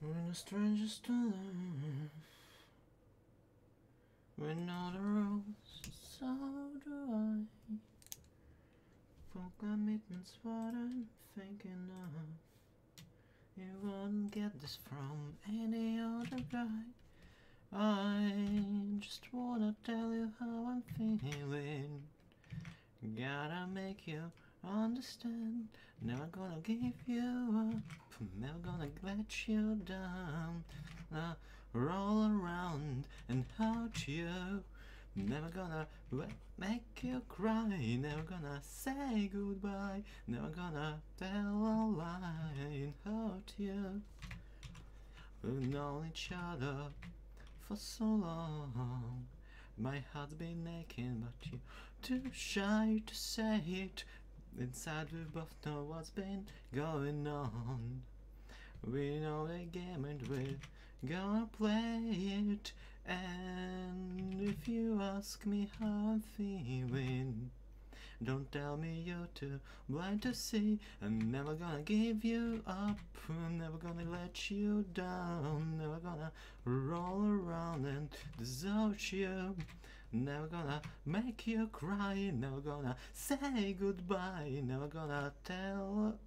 We're the strangers to love. We know the rules, so do I. For commitment's what I'm thinking of. You won't get this from any other guy. I just wanna tell you how I'm feeling. Gotta make you understand. Never gonna give you up. Never gonna let you down. Roll around and hurt you. Never gonna make you cry. Never gonna say goodbye. Never gonna tell a lie and hurt you. We've known each other for so long. My heart's been aching, but you're too shy to say it. Inside we both know what's been going on. We know the game and we're gonna play it. And if you ask me how I'm feeling, don't tell me you're too blind to see. I'm never gonna give you up. I'm never gonna let you down. Never gonna roll around and desert you. Never gonna make you cry. Never gonna say goodbye. Never gonna tell.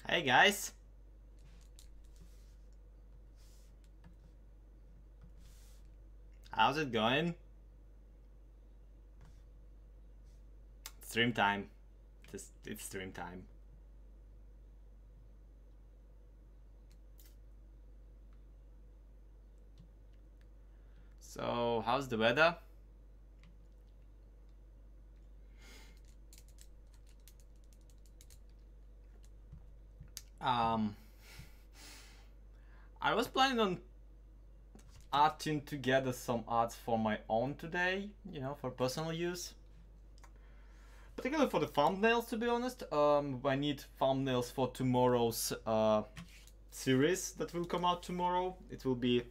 Hey guys! How's it going? Stream time. It's stream time. So, how's the weather? I was planning on arting together some arts for my own today, you know, for personal use. Particularly for the thumbnails, to be honest. I need thumbnails for tomorrow's series that will come out tomorrow. It will be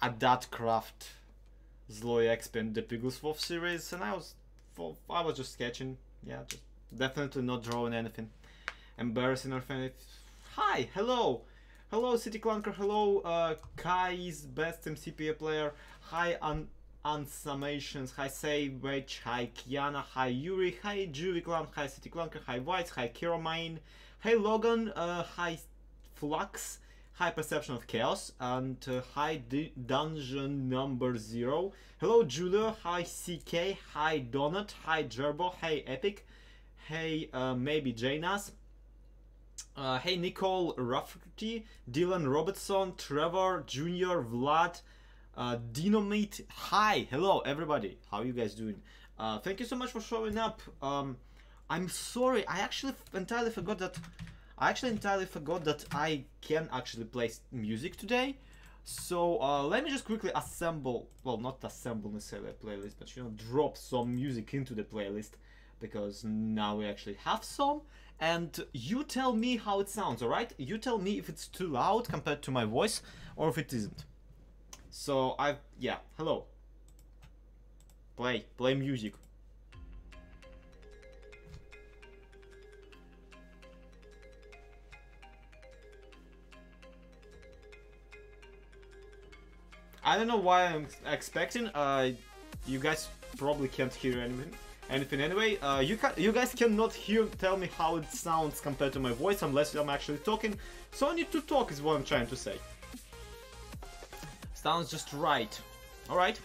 a Datcraft Zloy Expand the Pigglesworth series, and I was just sketching, yeah, just definitely not drawing anything embarrassing or anything. Hi, hello, City Clunker, hello, Kai's best MCPA player, hi Unsummations, hi Savage, hi Kiana, hi Yuri, hi Juviclan, hi City Clunker, hi Whites, hi Kiromine, hi Logan, hi Flux, hi Perception of Chaos, and hi Dungeon number 0. Hello Julia, hi CK, hi Donut, hi Gerbo, hi Epic, hey maybe Janas, hey Nicole Rafferty, Dylan Robertson, Trevor Jr., Vlad, Dinomate. Hi, hello everybody. How you guys doing? Thank you so much for showing up. I'm sorry, I actually entirely forgot that I can actually play music today. So let me just quickly assemble, well, not assemble necessarily a playlist, but you know, drop some music into the playlist, because now we actually have some. And you tell me how it sounds, alright? You tell me if it's too loud compared to my voice or if it isn't. So yeah, hello. Play music. I don't know why I'm expecting. You guys probably can't hear anything anyway. You guys cannot tell me how it sounds compared to my voice unless I'm actually talking. So I need to talk is what I'm trying to say. Sounds just right. Alright.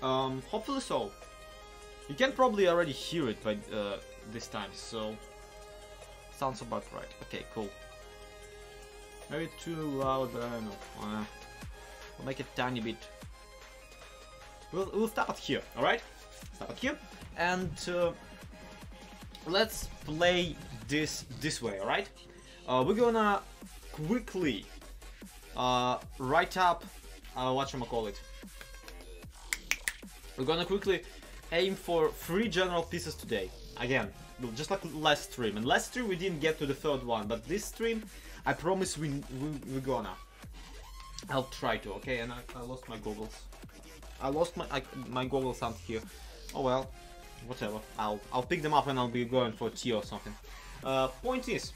Hopefully so. You can probably already hear it by this time, so sounds about right. Okay, cool. Maybe too loud, but I don't know. We'll make it a tiny bit. We'll start here, alright? Start here, and let's play this way, alright? we're gonna quickly write up whatchamacallit. We're gonna quickly aim for 3 general pieces today. Again, just like last stream. And last stream we didn't get to the 3rd one, but this stream, I promise we're gonna. I'll try to, okay? And I lost my goggles. I lost my goggles aren't here. Oh well, whatever. I'll pick them up and I'll be going for tea or something. Point is,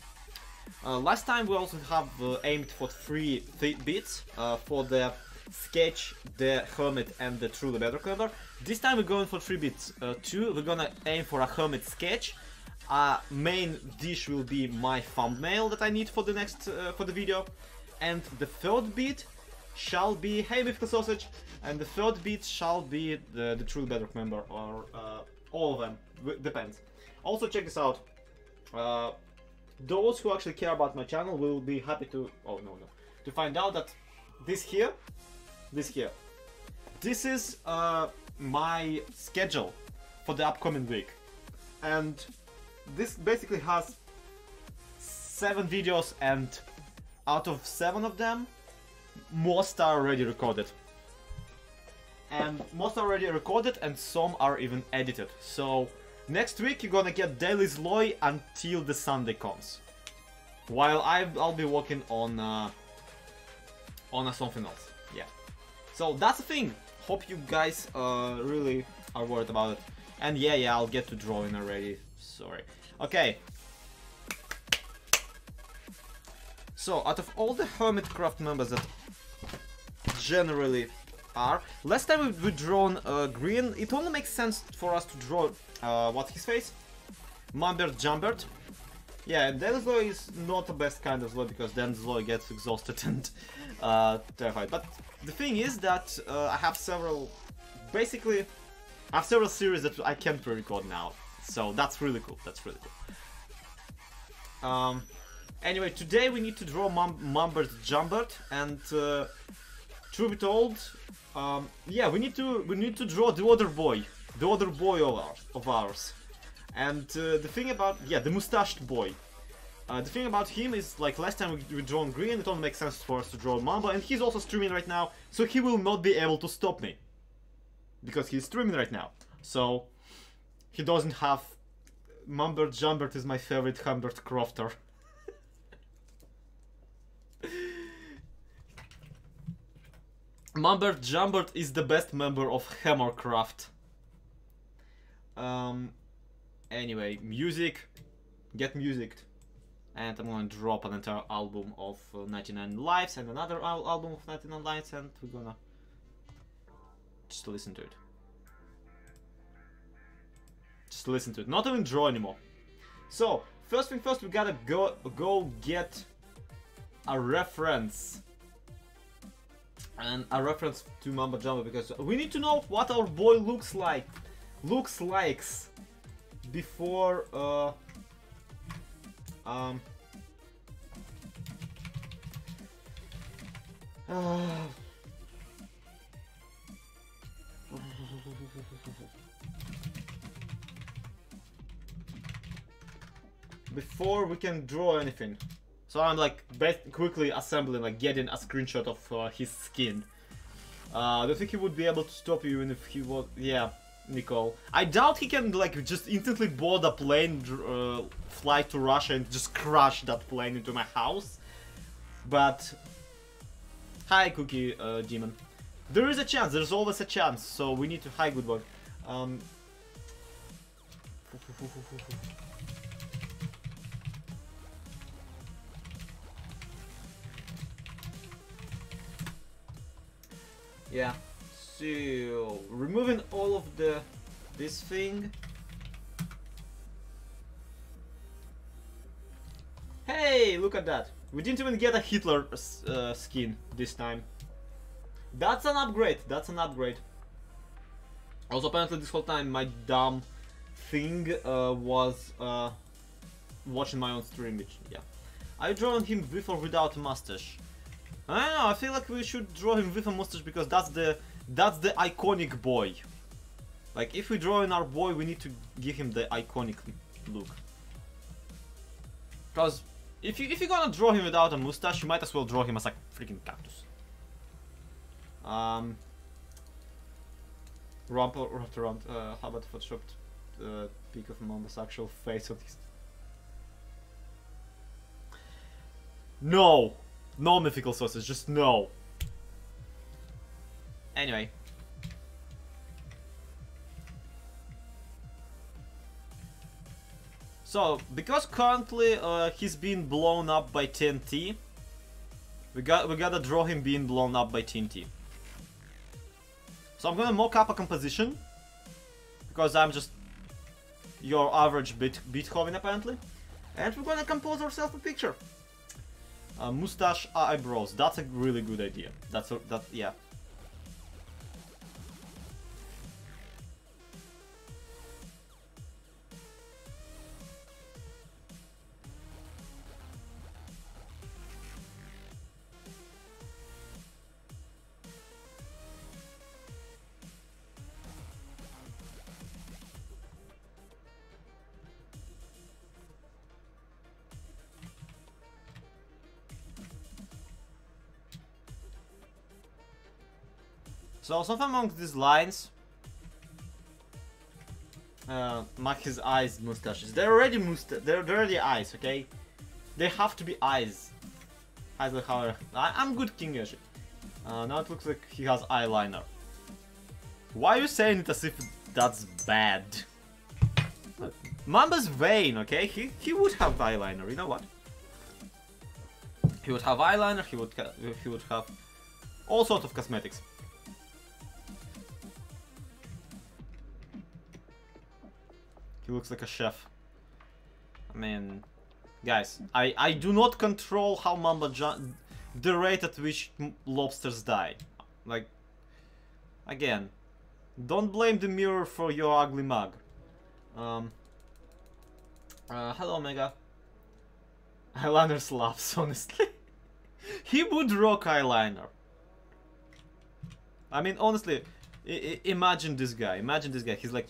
last time we also have aimed for 3 bits for the sketch, the hermit, and the truly better clever. This time we're going for 3 bits. 2, we're gonna aim for a hermit sketch. Main dish will be my thumbnail that I need for the next for the video, and the 3rd bit shall be hey mythical sausage, and the 3rd bit shall be the truly better member, or all of them, depends. Also check this out. Those who actually care about my channel will be happy to to find out that this is my schedule for the upcoming week, and this basically has 7 videos, and out of 7 of them, most are already recorded. And most are already recorded, and some are even edited. So next week you're gonna get Daily Zloy until the Sunday comes, while I'll be working on something else. Yeah. So that's the thing. Hope you guys really are worried about it. And yeah, I'll get to drawing already. Sorry. Okay. So out of all the Hermitcraft members that generally are, last time we drawn Green, it only makes sense for us to draw what's his face? Mumbert Jumbert. Yeah, then Zloy is not the best kind of Zloy, because then Zloy gets exhausted and terrified. But the thing is that I have several, basically, I have several series that I can pre-record now. So that's really cool, anyway, today we need to draw Mumbert Jumbert, and truth be told, yeah, we need to draw the other boy of ours. And the thing about, yeah, the mustached boy. The thing about him is, like last time we drawn Green, it only makes sense for us to draw Mamba, and he's also streaming right now, so he will not be able to stop me, because he's streaming right now. So he doesn't have. Mumbert Jumbert is my favorite Humbert crofter. Mumbert Jumbert is the best member of Hammercraft. Anyway, music. Get musicked. And I'm gonna drop an entire album of 99 Lives and another album of 99 Lives, and we're gonna just listen to it. Just listen to it. Not even draw anymore. So, first thing first, we gotta go get a reference. And a reference to Mamba Jumbo, because we need to know what our boy looks like. Before before we can draw anything. So I'm like quickly assembling, like getting a screenshot of his skin. I don't think he would be able to stop you even if he was. Yeah, Nicole. I doubt he can like just instantly board a plane, fly to Russia and just crash that plane into my house. But hi, Cookie Demon. There is a chance. There's always a chance. So we need to. Hi, good boy. Yeah, so removing all of this thing. Hey, look at that. We didn't even get a Hitler skin this time. That's an upgrade. That's an upgrade. Also, apparently this whole time my dumb thing was watching my own stream, which, yeah. I drawn him with or without a mustache. I don't know, I feel like we should draw him with a mustache, because that's the iconic boy. Like, if we draw in our boy, we need to give him the iconic look. Because If you're gonna draw him without a mustache, you might as well draw him as a freaking cactus. Around, how about photoshopped peak of Mamba's actual face on his... No! No mythical sources, just no! Anyway. So, because currently he's being blown up by TNT, we gotta draw him being blown up by TNT. So I'm gonna mock up a composition, because I'm just your average Beethoven apparently, and we're gonna compose ourselves a picture. Mustache, eyebrows. That's a really good idea. Yeah. So something among these lines, mark his eyes, mustaches. They're already eyes, okay? They have to be eyes. Eyes like how I'm good king actually. Now it looks like he has eyeliner. Why are you saying it as if that's bad? Mamba's vain, okay? He would have eyeliner. You know what? He would have eyeliner. He would have all sorts of cosmetics. He looks like a chef. I mean, guys, I do not control how Mamba the rate at which lobsters die. Like, again, don't blame the mirror for your ugly mug. Hello, Omega. Eyeliner slaps, honestly. He would rock eyeliner. I mean, honestly, imagine this guy. Imagine this guy. He's like,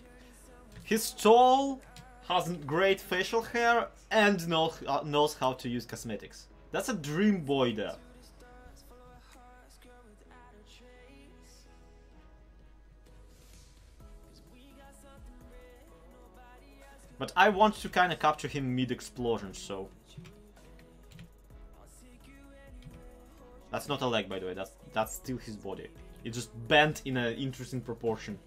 he's tall, has great facial hair, and knows how to use cosmetics. That's a dream boy there. But I want to kind of capture him mid-explosion, so... That's not a leg, by the way, that's still his body. It's just bent in an interesting proportion.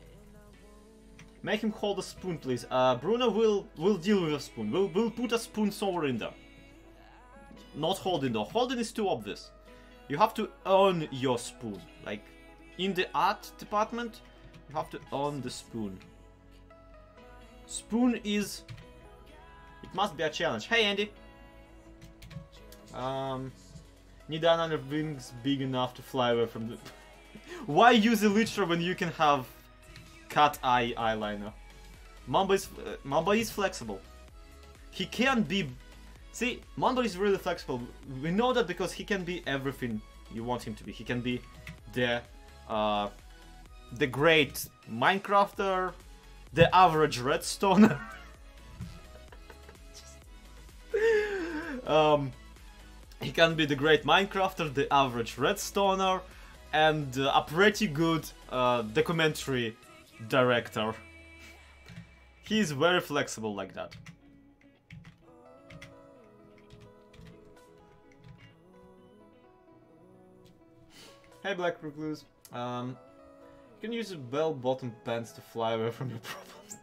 Make him hold a spoon, please. Bruno will deal with a spoon. We'll put a spoon somewhere in there. Not holding though. Holding is too obvious. You have to earn your spoon. Like, in the art department, you have to earn the spoon. Spoon is... It must be a challenge. Hey, Andy. Need another wings big enough to fly away from the... Why use Elytra when you can have cat eye eyeliner? Mamba is flexible. He can be... See, Mamba is really flexible. We know that because he can be everything you want him to be. He can be the great Minecrafter, the average redstoner. He can be the great Minecrafter, the average redstoner, and a pretty good documentary director. He's very flexible like that. Hey, Black Recluse. You can use bell-bottom pants to fly away from your problems.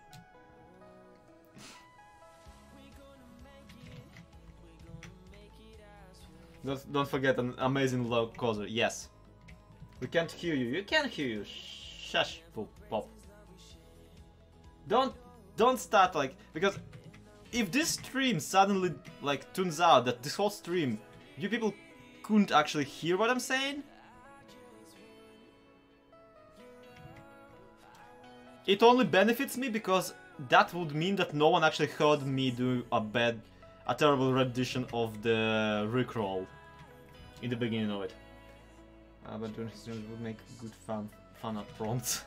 Don't forget an amazing low causer. Yes. We can't hear you. You can't hear you. Shush, Pop. Don't start like, because if this stream suddenly like turns out that this whole stream you people couldn't actually hear what I'm saying, it only benefits me because that would mean that no one actually heard me do a terrible rendition of the Rickroll in the beginning of it. But doing streams would make good fun at prompts.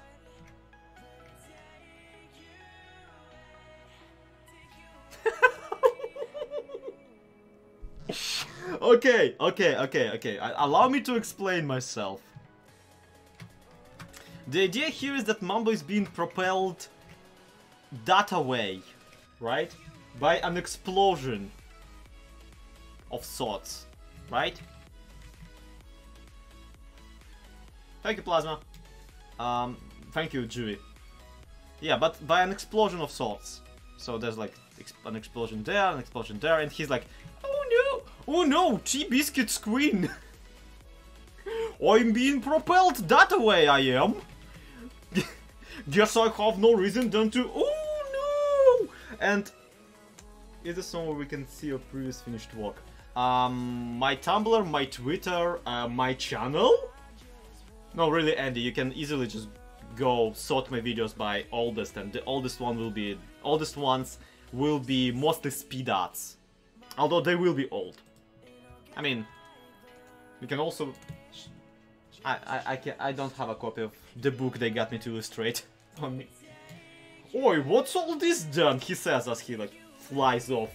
Okay. Allow me to explain myself. The idea here is that Mambo is being propelled that away, right? By an explosion of sorts, right? Thank you, Plasma. Thank you, Jui. Yeah, but by an explosion of sorts. So there's like an explosion there, and he's like, oh no, T-Biscuit screen. I'm being propelled that way, I am. Guess I have no reason than to, oh no! And it is somewhere we can see a previous finished work. My Tumblr, my Twitter, my channel. No, really, Andy, you can easily just go sort my videos by oldest, and the oldest ones will be mostly speed arts. Although they will be old. I mean, we can also... I don't have a copy of the book they got me to illustrate on me. Oi, what's all this done? He says as he like flies off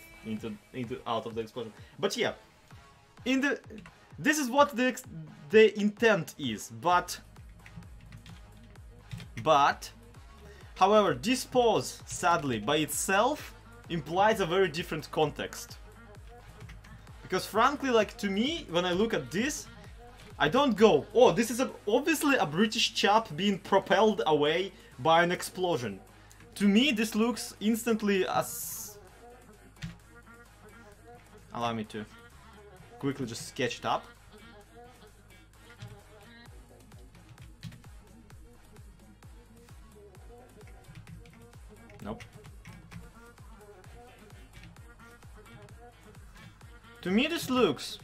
out of the explosion. But yeah, this is what the intent is, but however, this pause, sadly, by itself implies a very different context. Because frankly, like, to me, when I look at this, I don't go, oh, this is obviously a British chap being propelled away by an explosion. To me, this looks instantly as... Allow me to quickly just sketch it up. Nope. To me, this looks...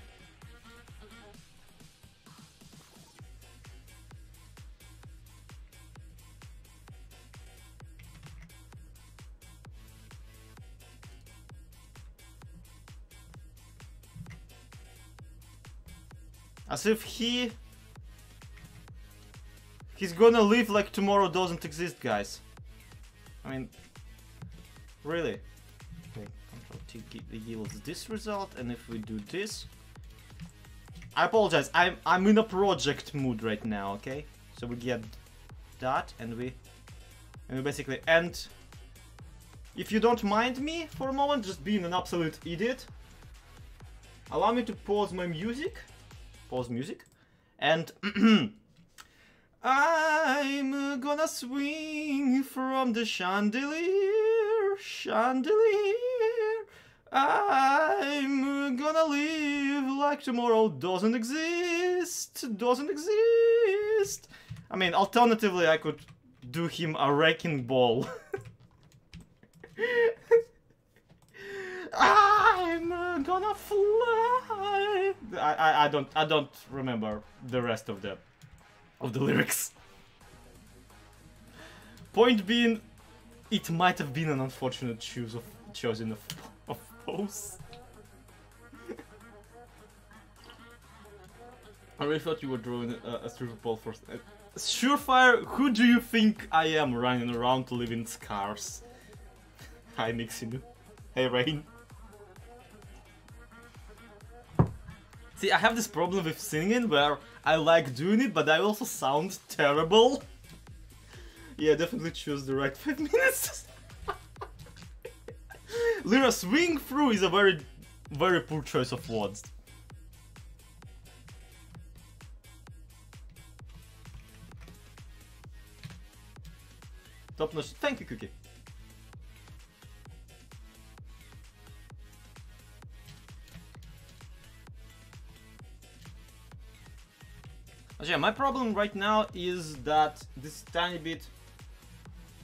as if he's gonna live like tomorrow doesn't exist, guys. I mean, really. Okay, Ctrl T yields this result, and if we do this, I apologize. I'm in a project mood right now. Okay, so we get that, and we basically end. If you don't mind me for a moment, just being an absolute idiot, allow me to pause my music. Pause music, and I'm gonna swing from the chandelier, I'm gonna live like tomorrow doesn't exist. I mean, alternatively, I could do him a wrecking ball. I'm gonna fly. I don't remember the rest of the lyrics. Point being, it might have been an unfortunate choosing of pose. I really thought you were drawing a stripper pole first. Surefire, who do you think I am running around to live in scars? Hi Nixinu. Hey Rain. See, I have this problem with singing where I like doing it, but I also sound terrible. Yeah, definitely choose the right 5 minutes. Lyra, swing through is a very, very poor choice of words. Top notch. Thank you, Cookie. Yeah, my problem right now is that this tiny bit,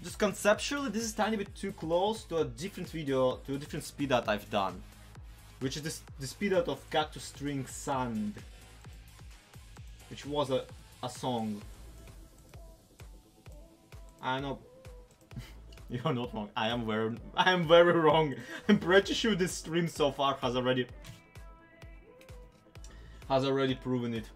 just conceptually, this is tiny bit too close to a different video, to a different speed that I've done, which is the speed out of Cactus String Sand, which was a song. I know you're not wrong. I am very wrong. I'm pretty sure this stream so far has already proven it.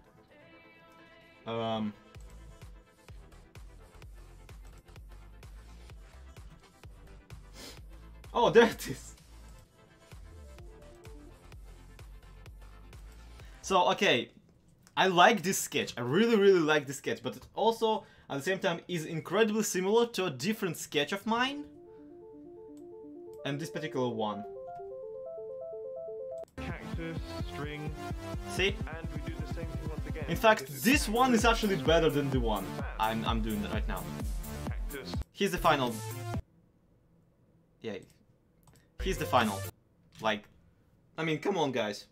Oh, there it is. So, okay, I like this sketch. I really, really like this sketch, but it also, at the same time, is incredibly similar to a different sketch of mine. And this particular one. Cactus, string, see? and we do the same thing once again. In fact, this one is actually better than the one I'm doing right now. Cactus. Here's the final. Yeah. Here's the final. Like, I mean, come on, guys.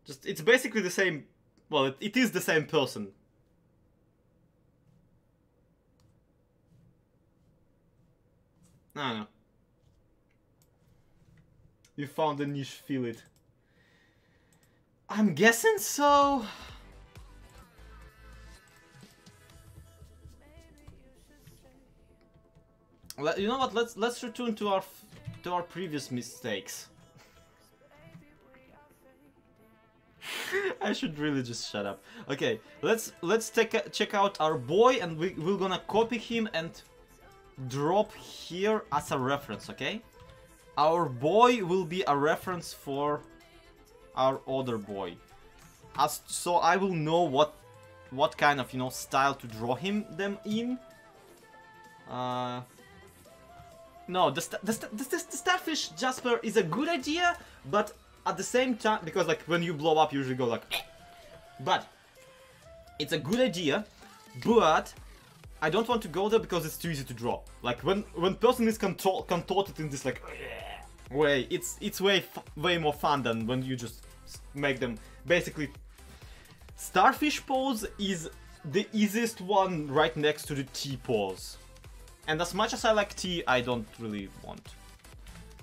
Just, it's basically the same. Well, it is the same person. I don't know. You found a niche, feel it. I'm guessing so. You know what? Let's return to our previous mistakes. I should really just shut up. Okay, let's check out our boy, and we're gonna copy him and drop here as a reference. Okay, our boy will be a reference for our other boy, so I will know what kind of, you know, style to draw them in. No, the starfish Jasper is a good idea, but at the same time, because like when you blow up, you usually go like, but it's a good idea, but I don't want to go there because it's too easy to draw. Like when person is contorted in this like way, it's way more fun than when you just make them. Basically, starfish pose is the easiest one right next to the T pose. And as much as I like T, I don't really want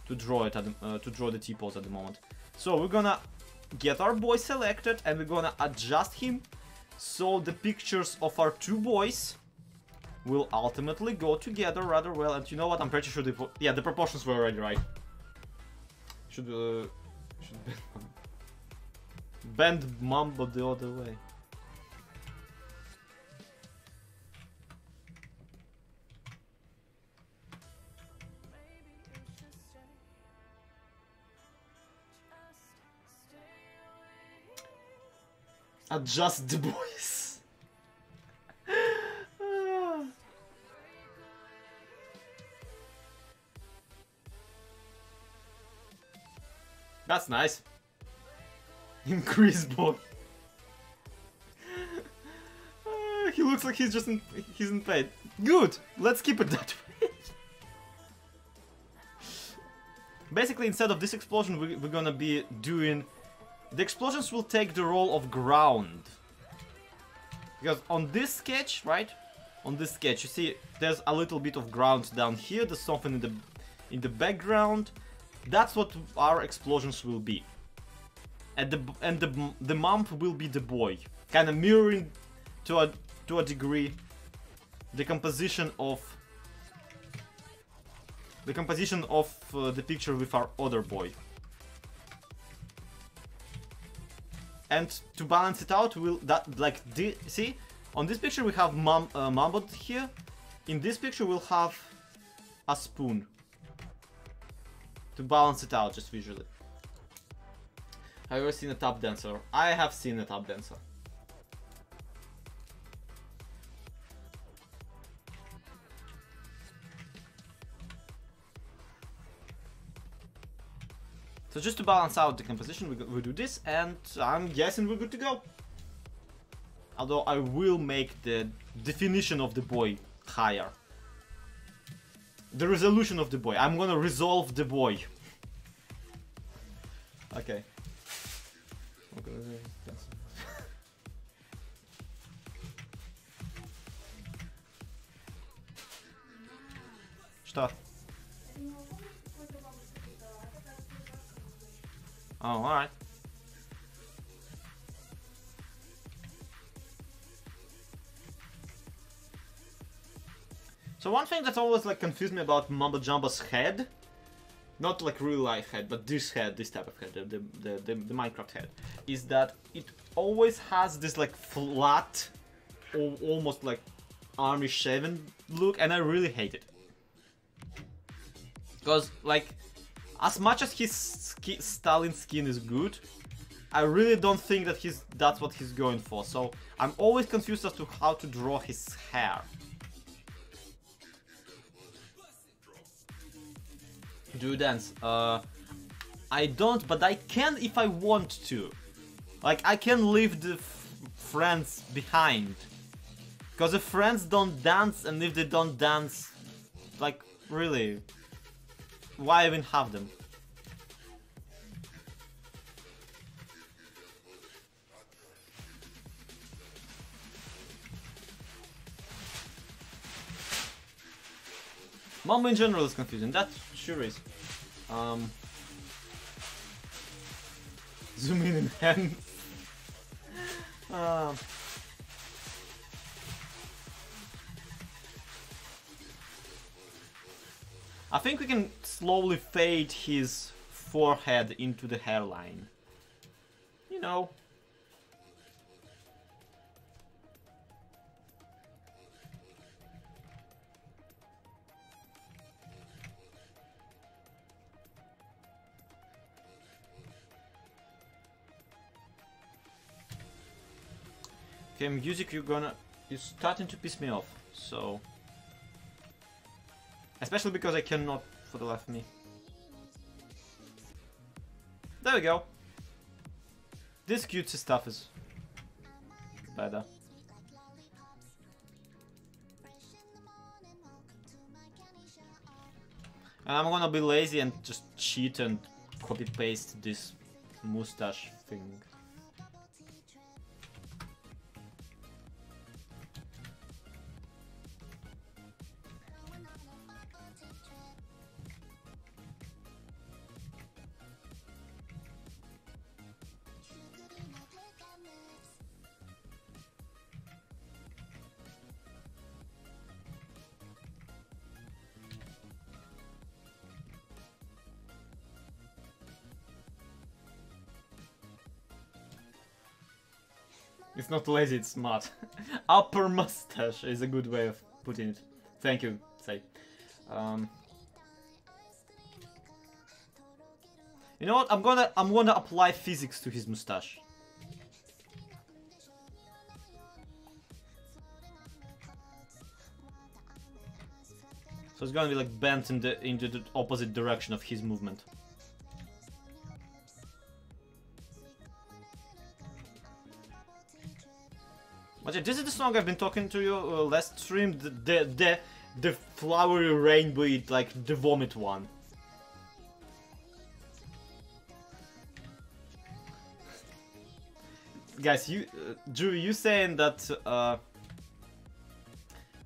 to draw it to draw the T pose at the moment. So we're gonna get our boy selected, and we're gonna adjust him so the pictures of our two boys will ultimately go together rather well. And you know what? I'm pretty sure the proportions were already right. Should bend Mambo the other way. Adjust the voice. That's nice. Increase both. He looks like he's in pain. Good. Let's keep it that way. Basically, instead of this explosion, we're gonna be doing. The explosions will take the role of ground. Because on this sketch, right? On this sketch, you see there's a little bit of ground down here. There's something in the background. That's what our explosions will be. And the mump will be the boy. Kind of mirroring to a degree the composition of the picture with our other boy. And to balance it out, see, on this picture we have Mambot here. In this picture we'll have a spoon to balance it out just visually. Have you ever seen a tap dancer? I have seen a tap dancer. So just to balance out the composition, we do this, and I'm guessing we're good to go. Although I will make the definition of the boy higher. The resolution of the boy. I'm gonna resolve the boy. Okay. Что? Oh, alright. So one thing that's always like confused me about Mumbo Jumbo's head, not like real life head, but this head, this type of head, the Minecraft head, is that it always has this like flat, or almost like army shaven look, and I really hate it. Because like, as much as his Stalin skin is good, I really don't think that that's what he's going for. So I'm always confused as to how to draw his hair. Do you dance? I don't, but I can if I want to. Like, I can leave the friends behind. Because if friends don't dance, and if they don't dance, like, really, why even have them? Mambo in general is confusing, that sure is. Zoom in hand. I think we can slowly fade his forehead into the hairline. You know. Okay, music, you're starting to piss me off, so... Especially because I cannot for the life of me. There we go. This cutesy stuff is better. And I'm gonna be lazy and just cheat and copy paste this mustache thing. It's not lazy, it's smart. Upper mustache is a good way of putting it. Thank you, Say. You know what? I'm gonna apply physics to his mustache. So it's gonna be like bent into the opposite direction of his movement. But yeah, this is the song I've been talking to you last stream, the flowery rainbow, like the vomit one. Guys, Drew, you saying that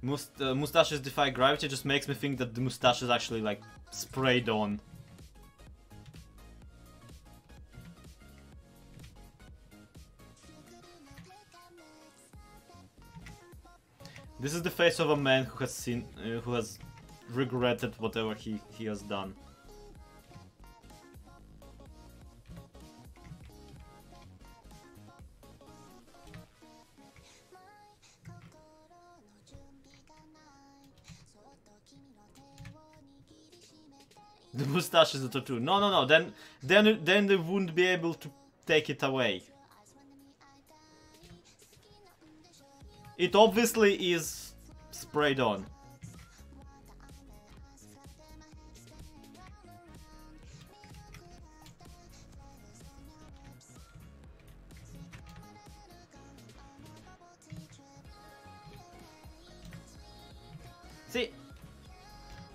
mustaches defy gravity just makes me think that the mustache is actually like sprayed on. This is the face of a man who has regretted whatever he has done. The mustache is a tattoo. No. Then they wouldn't be able to take it away. It obviously is sprayed on. See,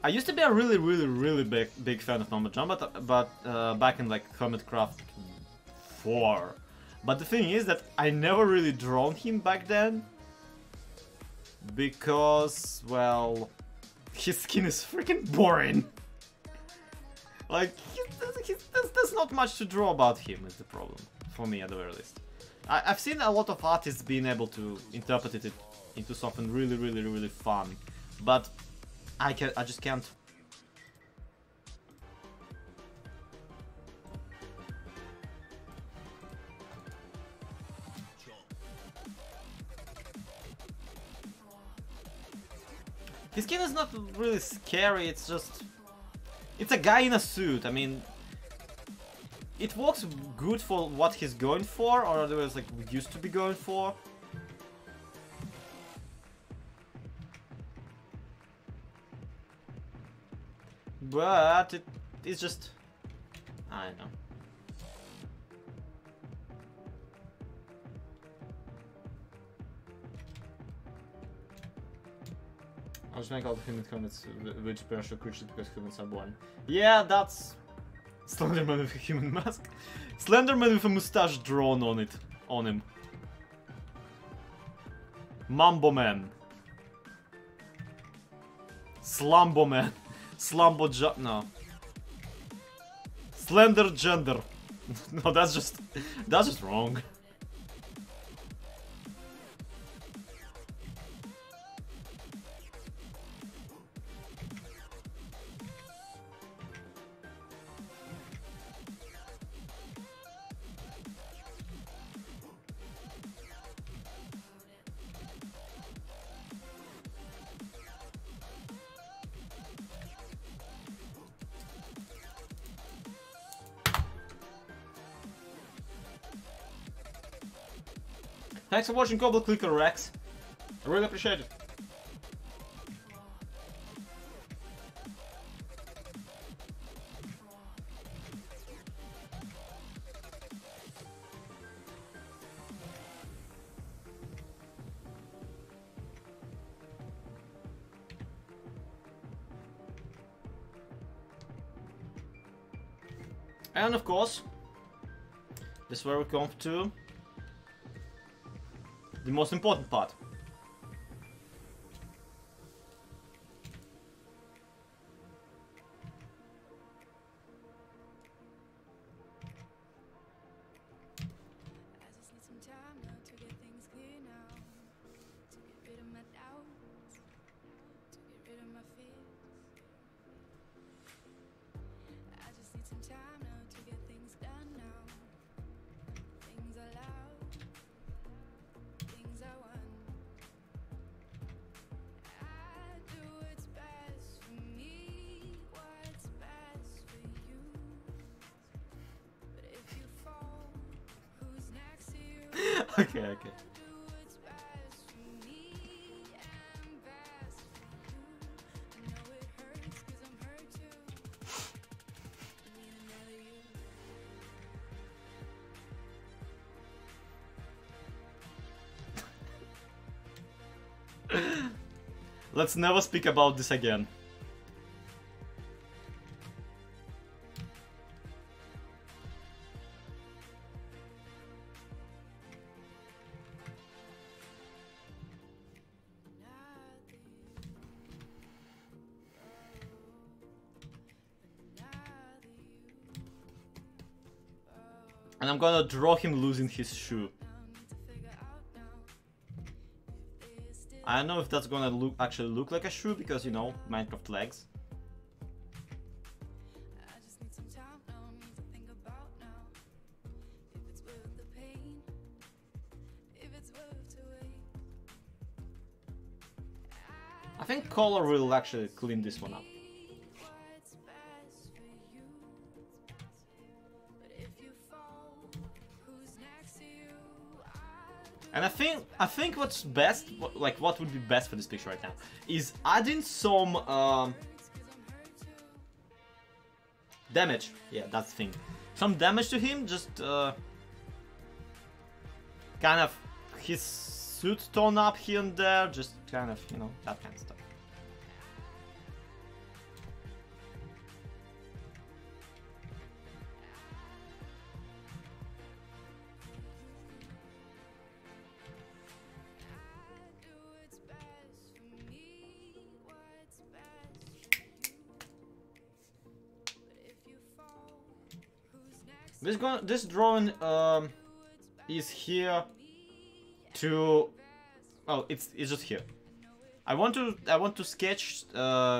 I used to be a really big fan of Mama Jump, but back in like Hermitcraft 4. But the thing is that I never really drawn him back then. Because, well, his skin is freaking boring. Like, there's not much to draw about him, is the problem. For me, at the very least. I've seen a lot of artists being able to interpret it into something really fun. But I just can't. His skin is not really scary, it's just... It's a guy in a suit, I mean... it works good for what he's going for, or otherwise like we used to be going for. But it's just, I don't know. I'll just make all the human helmets with special creatures because humans are born. Yeah, that's Slenderman with a human mask. Slenderman with a mustache drawn on it, on him. Mambo Man. Slumbo Man. Slumbo no. Slender gender. No, that's just wrong. Thanks for watching Cobble Clicker Rex. I really appreciate it. And of course, this is where we come to the most important part. Okay. Let's never speak about this again. And I'm gonna draw him losing his shoe. I don't know if that's gonna actually look like a shoe because, you know, Minecraft legs. I think color will actually clean this one up. And I think what's best, like what would be best for this picture right now, is adding some damage. Yeah, that's the thing. Some damage to him, just kind of his suit tone up here and there, just kind of, you know, that kind of stuff. This drawing is here to, oh, it's just here. I want to sketch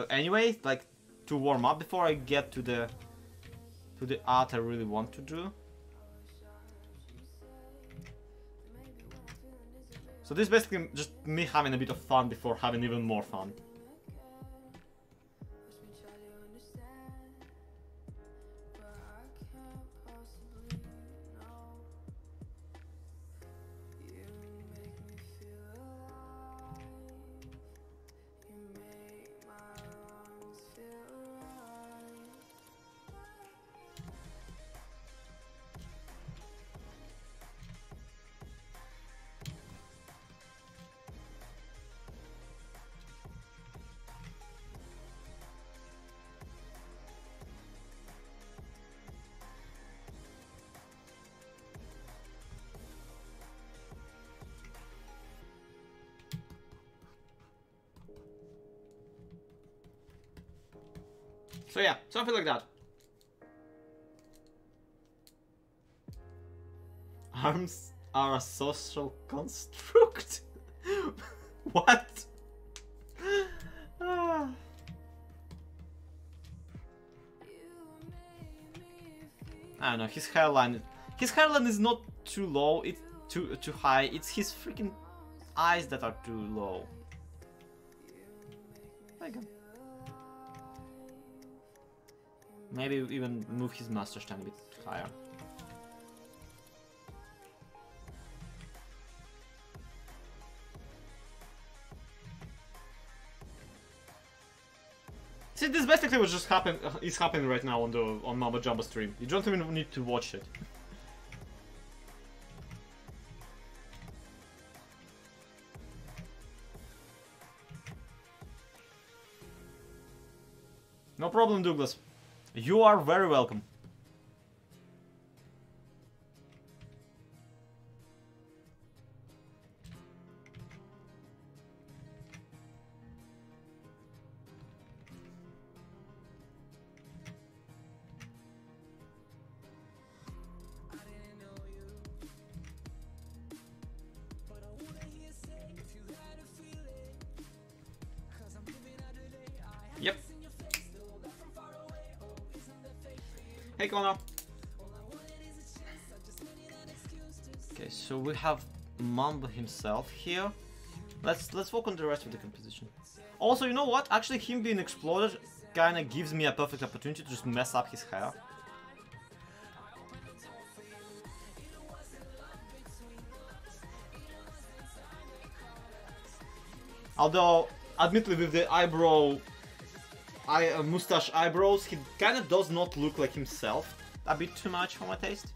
anyway, like to warm up before I get to the art I really want to do. So this is basically just me having a bit of fun before having even more fun. So yeah, something like that. Arms are a social construct. What? Ah. I don't know. His hairline is not too low. It's too high. It's his freaking eyes that are too low. There you go. Maybe even move his mustache a bit higher. See, this basically was just is happening right now on Mamba Jumbo stream. You don't even need to watch it. No problem, Douglas. You are very welcome. Yep. Hey Connor. Okay, so we have Mamba himself here. Let's work on the rest of the composition. Also, you know what? Actually, him being exploded kinda gives me a perfect opportunity to just mess up his hair. Although, admittedly, with the mustache eyebrows, he kinda does not look like himself a bit too much for my taste.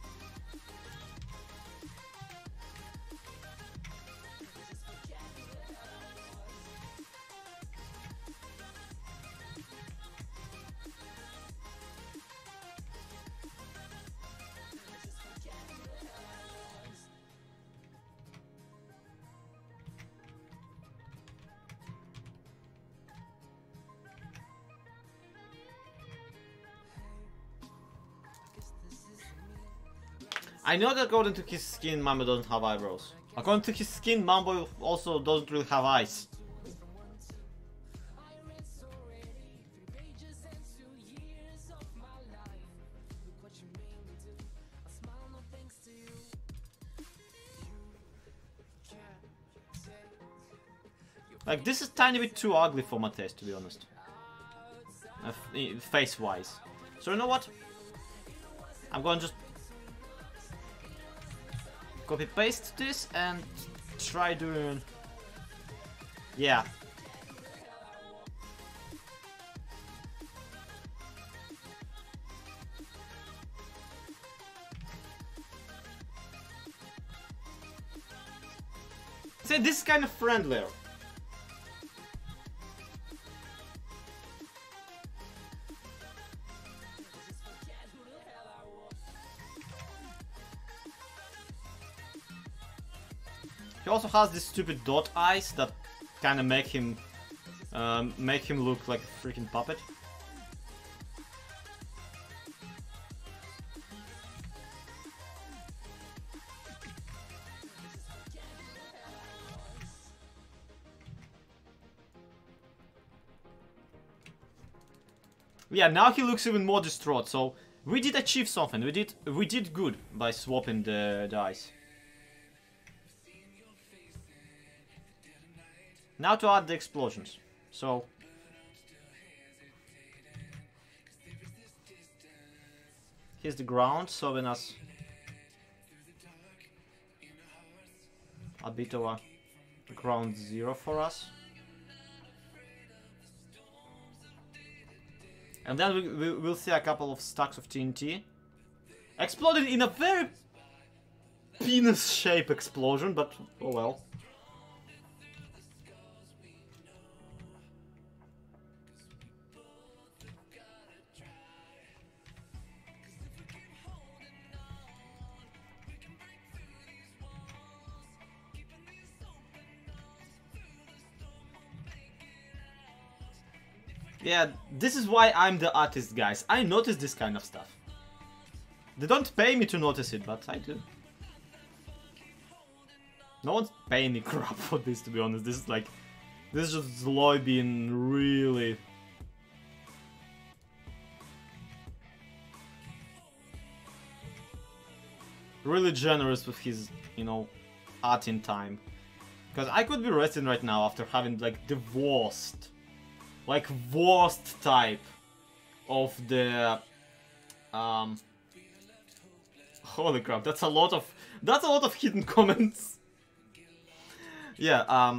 I know that according to his skin, Mamba doesn't have eyebrows. According to his skin, Mamba also doesn't really have eyes. Like, this is tiny bit too ugly for my taste, to be honest. Face-wise. So you know what? I'm going to just copy-paste this and try doing... Yeah. See, this is kind of friendlier. He also has these stupid dot eyes that kind of make him look like a freaking puppet. Yeah, now he looks even more distraught. So we did achieve something. We did good by swapping the eyes. Now to add the explosions. So here's the ground, serving us a bit of a ground zero for us. And then we'll see a couple of stacks of TNT exploding in a very penis-shaped explosion, but oh well. Yeah, this is why I'm the artist, guys. I notice this kind of stuff. They don't pay me to notice it, but I do. No one's paying me crap for this, to be honest. This is like... This is just Zloy being really... really generous with his, you know, art in time. Because I could be resting right now after having, like, the worst... like, worst type of the... Holy crap, that's a lot of hidden comments. Yeah,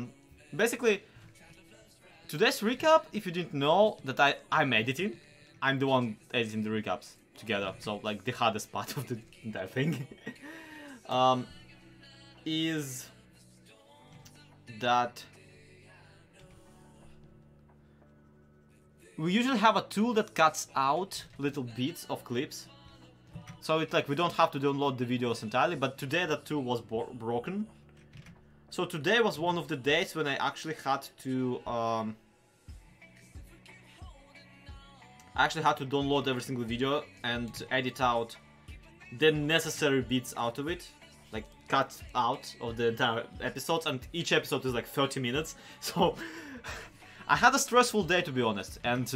basically, today's recap, if you didn't know, that I'm editing. I'm the one editing the recaps together, so, like, the hardest part of the entire thing. Is that we usually have a tool that cuts out little bits of clips. So it's like we don't have to download the videos entirely, but today that tool was broken. So today was one of the days when I actually had to download every single video and edit out the necessary bits out of it, like cut out of the entire episodes, and each episode is like 30 minutes. So I had a stressful day, to be honest, and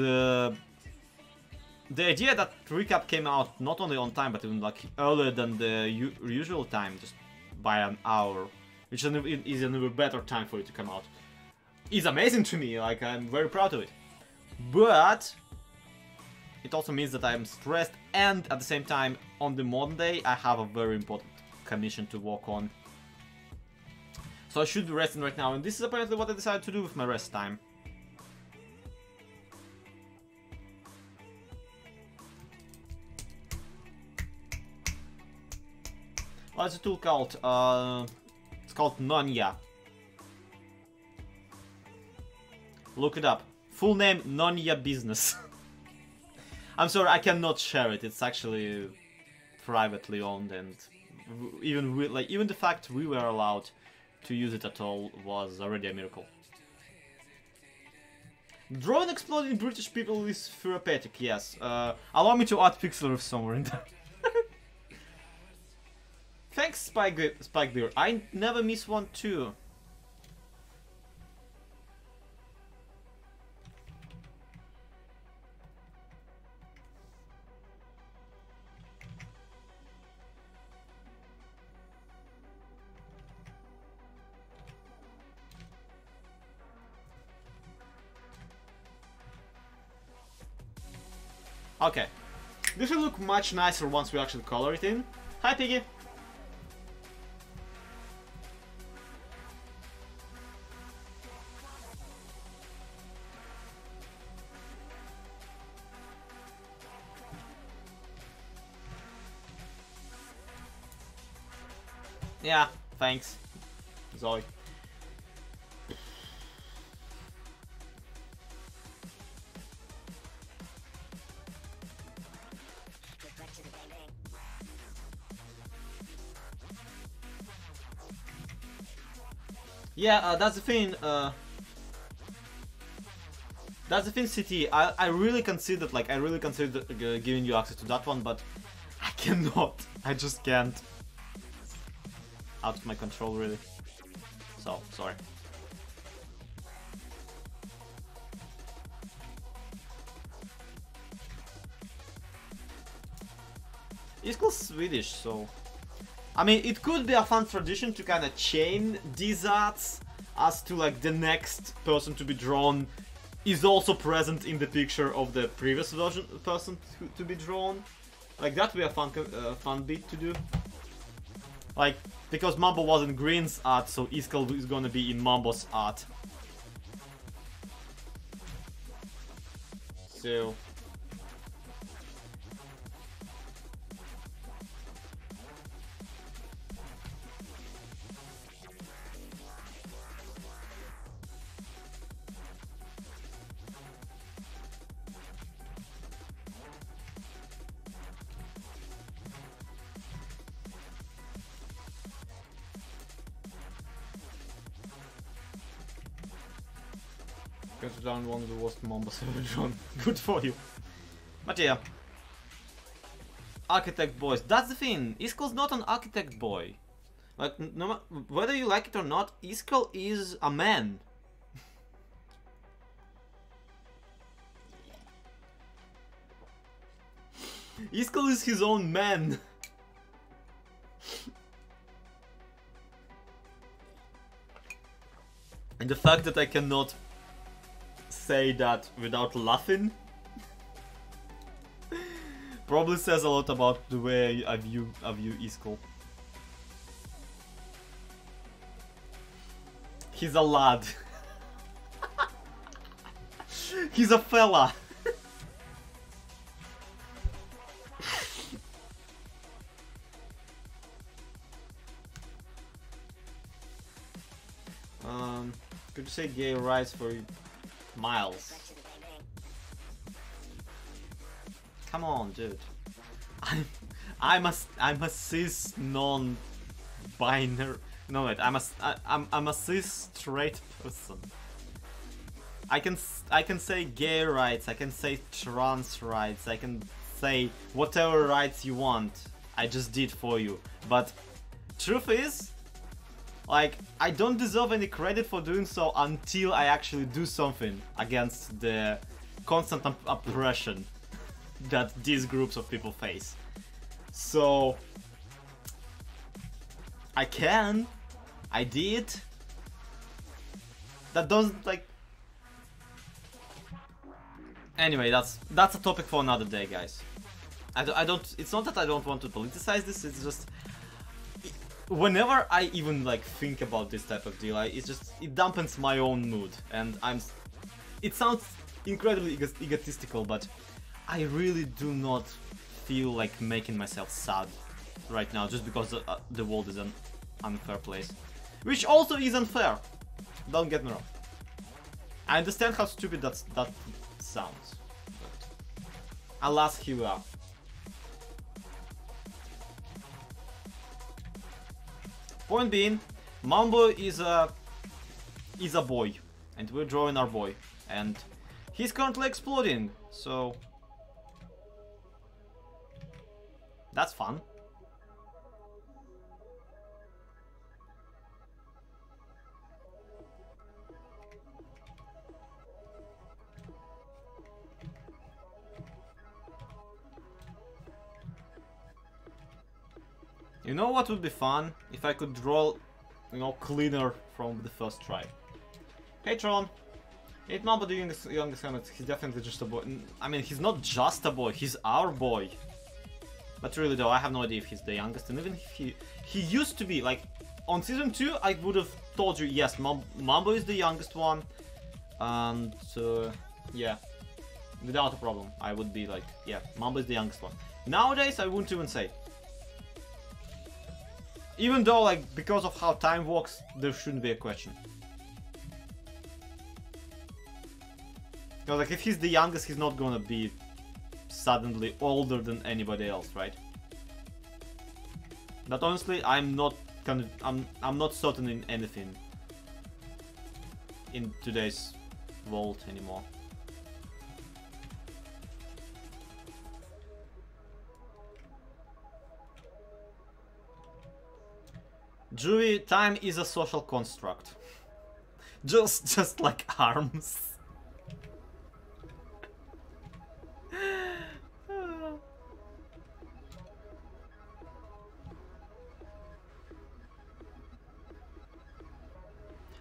the idea that recap came out not only on time, but even like earlier than the usual time, just by an hour, which is an even better time for it to come out, is amazing to me. Like, I'm very proud of it. But it also means that I'm stressed, and at the same time, on the Monday, I have a very important commission to work on. So I should be resting right now, and this is apparently what I decided to do with my rest time. What's the tool called? It's called Nonya. Look it up. Full name, Nonya Business. I'm sorry, I cannot share it. It's actually privately owned, and even the fact we were allowed to use it at all was already a miracle. Drone exploding British people is therapeutic. Yes. Allow me to add pixel somewhere in there. Thanks, Spike Beer. I never miss one too. Okay. This will look much nicer once we actually color it in. Hi, Piggy. Yeah, thanks, Zoe. Yeah, that's the thing. That's the thing, CT. I really considered, giving you access to that one, but I cannot. I just can't. Out of my control, really. So, sorry. It's called Swedish, so... I mean, it could be a fun tradition to kind of chain these arts as to, like, the next person to be drawn is also present in the picture of the previous person to be drawn. Like, that would be a fun bit to do. Like, because Mambo was in Green's art, so Iskal is gonna be in Mambo's art. So... Because you don't want the worst Mombas ever drawn. Good for you. But yeah. Architect boys. That's the thing. Iskall's not an architect boy. Like, no, whether you like it or not, Iskall is a man. Iskall is his own man. And the fact that I cannot say that without laughing probably says a lot about the way I view Iskall. He's a lad. He's a fella. Could you say gay rights for Miles? Come on, dude. I'm a cis non-binary. No wait, I'm a cis straight person. I can say gay rights. I can say trans rights. I can say whatever rights you want. I just did for you. But truth is, like, I don't deserve any credit for doing so until I actually do something against the constant oppression that these groups of people face. So I did. That doesn't, like... Anyway, that's a topic for another day, guys. I don't. It's not that I don't want to politicize this. It's just whenever I even like think about this type of deal, it dampens my own mood, and it sounds incredibly egotistical, but I really do not feel like making myself sad right now just because the world is an unfair place, which also is unfair. Don't get me wrong. I understand how stupid that sounds, but alas, here we are. Point being, Mambo is a boy, and we're drawing our boy, and he's currently exploding, so that's fun. You know what would be fun? If I could draw, you know, cleaner from the first try. Hey Tron! It's not the youngest Hamlet, he's definitely just a boy. I mean, he's not just a boy, he's our boy. But really though, I have no idea if he's the youngest, and even if he used to be, like, on season 2 I would have told you, yes, Mambo is the youngest one. And, yeah. Without a problem, I would be like, yeah, Mambo is the youngest one. Nowadays, I wouldn't even say. Even though, like, because of how time works, there shouldn't be a question. Because, like, if he's the youngest, he's not gonna be suddenly older than anybody else, right? But honestly, I'm not certain in anything in today's world anymore. Juvie, time is a social construct. Just like arms.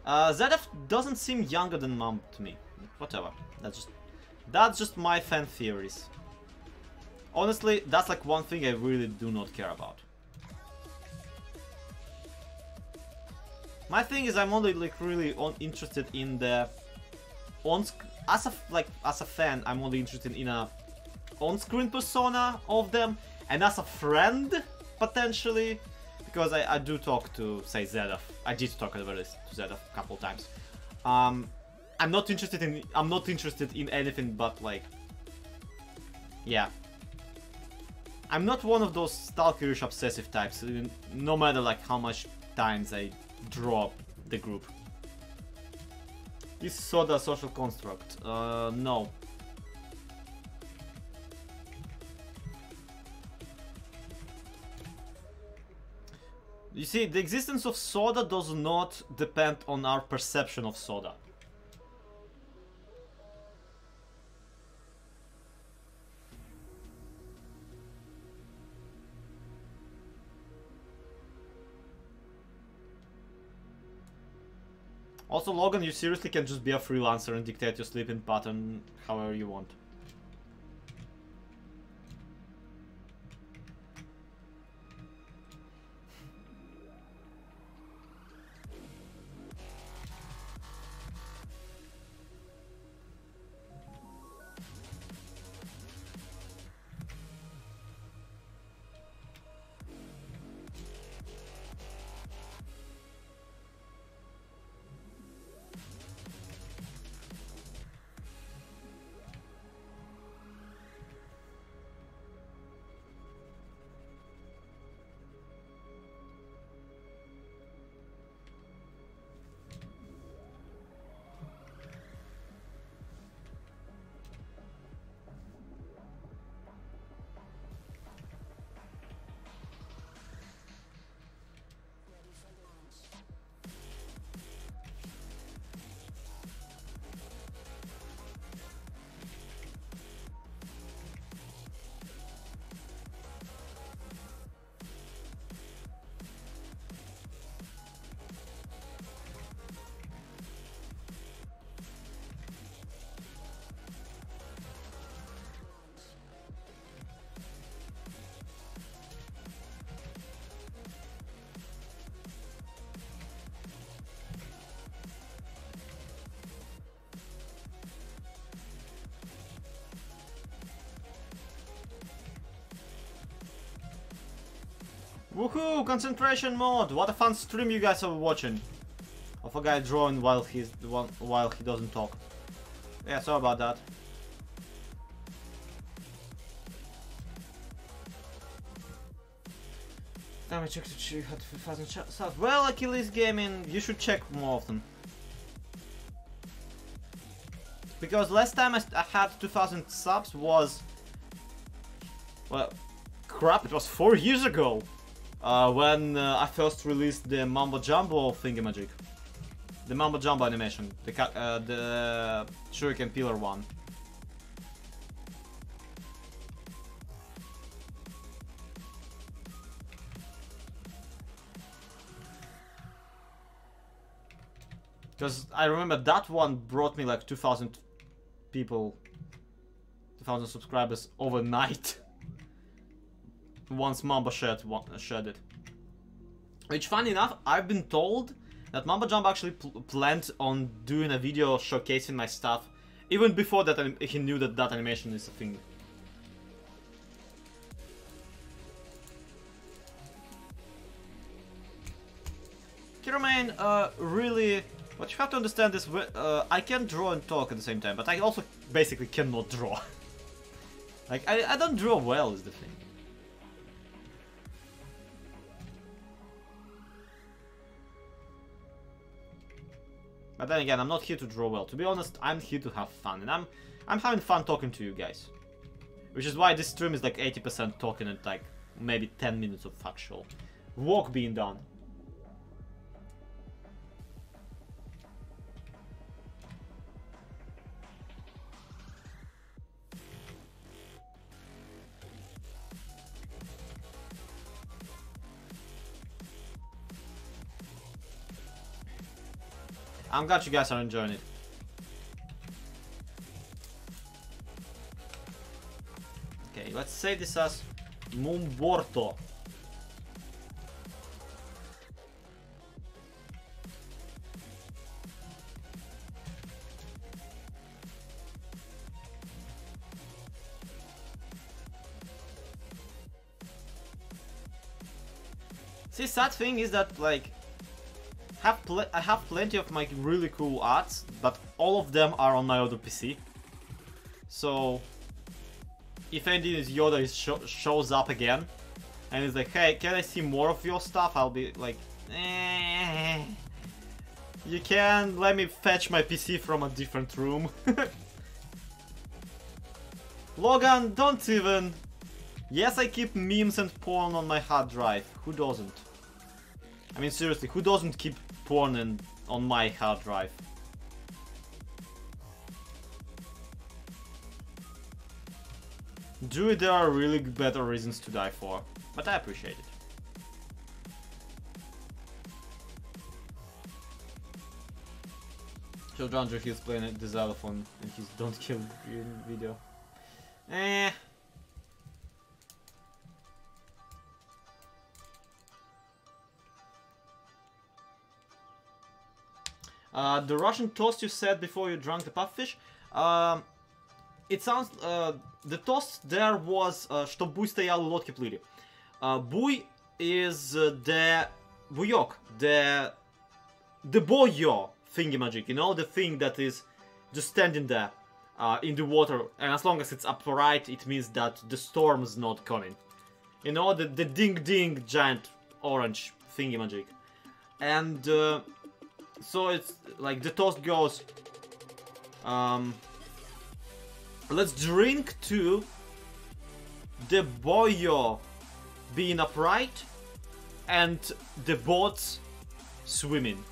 Zedef doesn't seem younger than Mom to me. Whatever. That's just my fan theories. Honestly, that's like one thing I really do not care about. My thing is, I'm only like really interested in the as a fan, I'm only interested in a on-screen persona of them, and as a friend potentially, because I do talk to, say, Zedef. I did talk about this to Zedef a couple times. I'm not interested in anything but, like, yeah. I'm not one of those stalkerish obsessive types, no matter like how much times I draw the group. Is soda a social construct? No. You see, the existence of soda does not depend on our perception of soda. Also, Logan, you seriously can just be a freelancer and dictate your sleeping pattern however you want. Woohoo! Concentration mode! What a fun stream you guys are watching. Of a guy drawing while he doesn't talk. Yeah, sorry about that. Damn, I checked if you had 5,000 subs. Well, Achilles Gaming, you should check more often. Because last time I had 2,000 subs was... Well, crap, it was 4 years ago. When I first released the Mambo Jumbo thingamajig. The Mambo Jumbo animation. The Shuriken Pillar one. Because I remember that one brought me like 2,000 people, 2,000 subscribers overnight. Once Mambo shared it. Which, funny enough, I've been told that Mambo Jumbo actually planned on doing a video showcasing my stuff even before that he knew that that animation is a thing. Kiramain, really, what you have to understand is I can draw and talk at the same time, but I also basically cannot draw. Like, I don't draw well is the thing. But then again, I'm not here to draw well. To be honest, I'm here to have fun, and I'm having fun talking to you guys. Which is why this stream is like 80% talking and like maybe 10 minutes of factual work being done. I'm glad you guys are enjoying it. Okay, let's save this as Mumborto. See, sad thing is that, like, I have plenty of my really cool arts, but all of them are on my other PC. So, if indeed Yoda shows up again, and is like, hey, can I see more of your stuff? I'll be like, You can let me fetch my PC from a different room. Logan, don't even... Yes, I keep memes and porn on my hard drive. Who doesn't? I mean, seriously, who doesn't keep porn on my hard drive? Dude, there are really better reasons to die for, but I appreciate it. So Andrew, he's playing the xylophone and his don't kill video. Eh. The Russian toast you said before you drank the puffish. It sounds... the toast there was «Чтоб буй стоял и лодки плыли». Буй is the... Buyok. The boyo thingy-magic, you know? The thing that is just standing there in the water. And as long as it's upright, it means that the storm's not coming. You know? The ding-ding giant orange thingy-magic. And... so it's like the toast goes, let's drink to the boyo being upright and the boats swimming.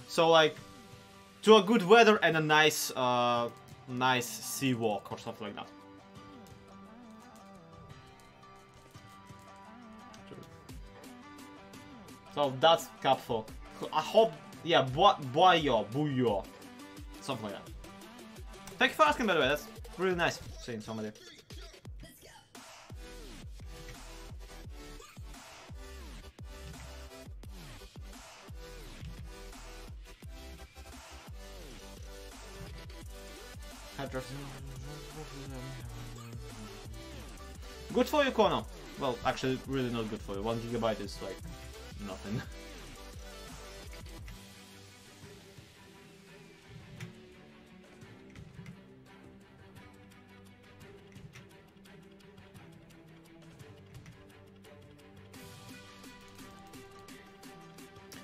So like to a good weather and a nice nice sea walk or something like that. So that's Capfo. I hope, yeah, buyo, something like that. Thank you for asking, by the way, that's really nice seeing somebody. Good for you, Kono. Well, actually, really not good for you. 1 GB is like nothing.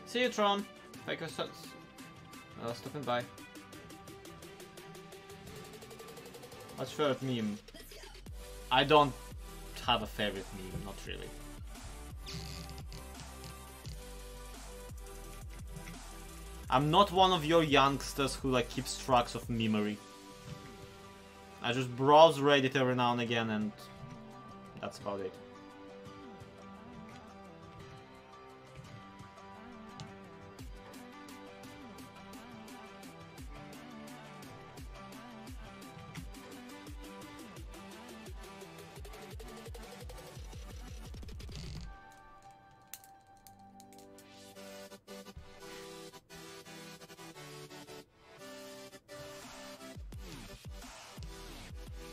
See you, Tron. Thank you for stopping by. What's your favorite meme? I don't have a favorite meme, not really. I'm not one of your youngsters who like keeps tracks of memory. I just browse Reddit every now and again, and that's about it.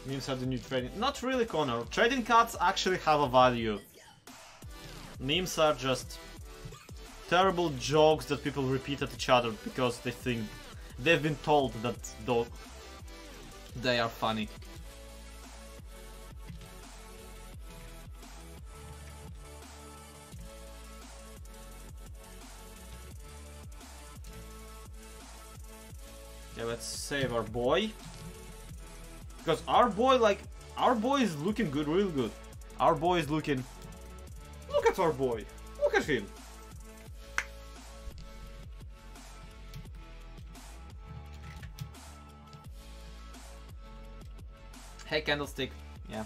Memes are the new trading. Not really, Connor. Trading cards actually have a value. Memes are just terrible jokes that people repeat at each other because they think they've been told that they are funny. Okay, let's save our boy. Because our boy is looking good, real good. Our boy is looking... Look at our boy. Look at him. Hey, Candlestick. Yeah.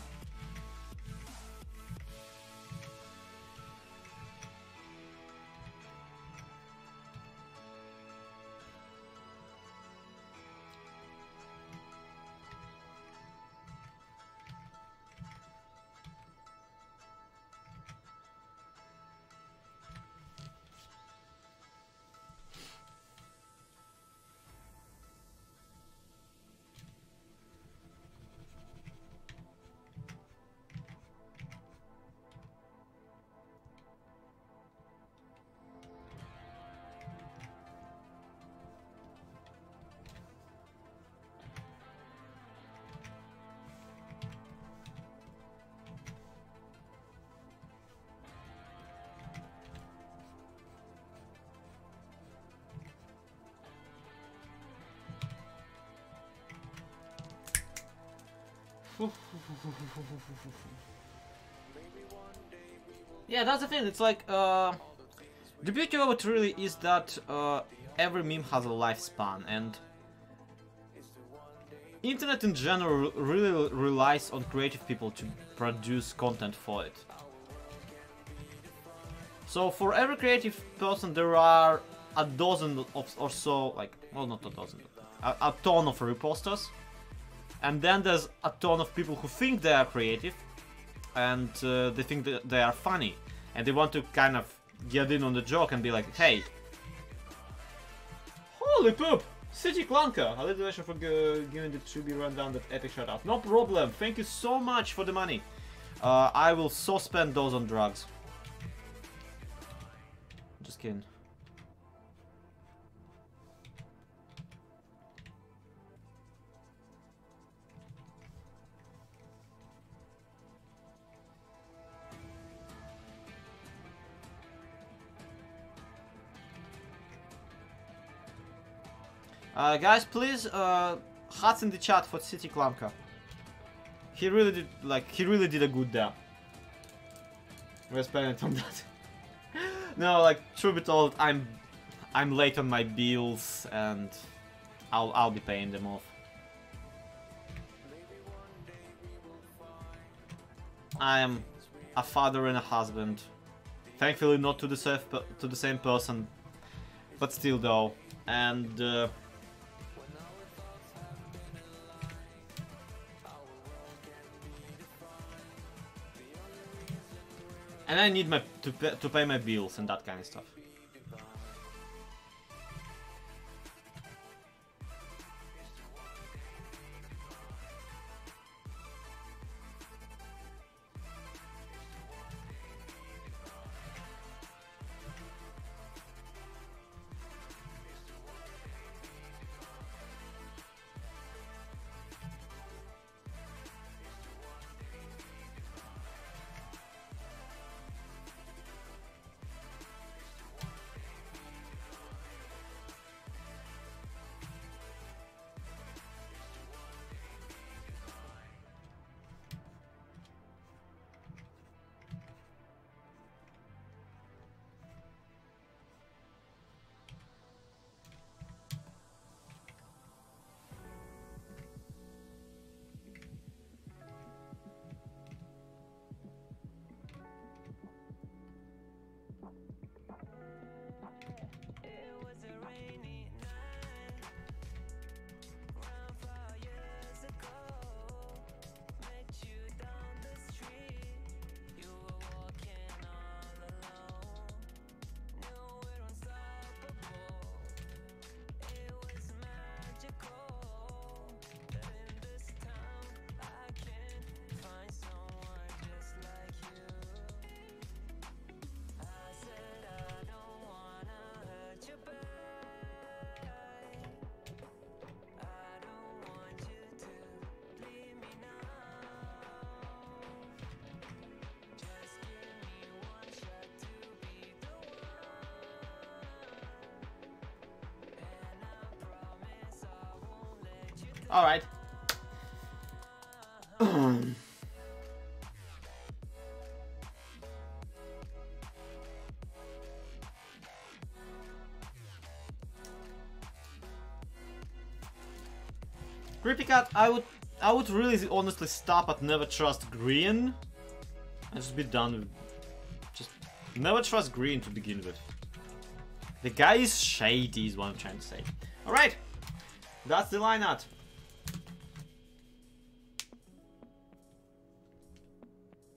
Yeah, that's the thing. It's like the beauty of it really is that every meme has a lifespan, and internet in general really relies on creative people to produce content for it. So for every creative person there are a dozen of, or so, like, well, not a dozen, a ton of reposters, and then there's a ton of people who think they are creative and they think that they are funny, and they want to kind of get in on the joke and be like, hey, holy poop, City Clanker, a little extra for giving the 2B rundown that epic shout out. No problem, thank you so much for the money. I will so spend those on drugs. Just kidding. Guys, please, hearts in the chat for City Clanker. He really did, like, he really did a good job. We're spending it on that. No, like, truth be told, I'm late on my bills, and I'll be paying them off. I am a father and a husband. Thankfully, not to the same person, but still though. And I need to pay my bills and that kind of stuff. All right. Creepy Cat, I would really honestly stop at never trust green. And just be done with, just never trust green to begin with. The guy is shady is what I'm trying to say. Alright. That's the line out.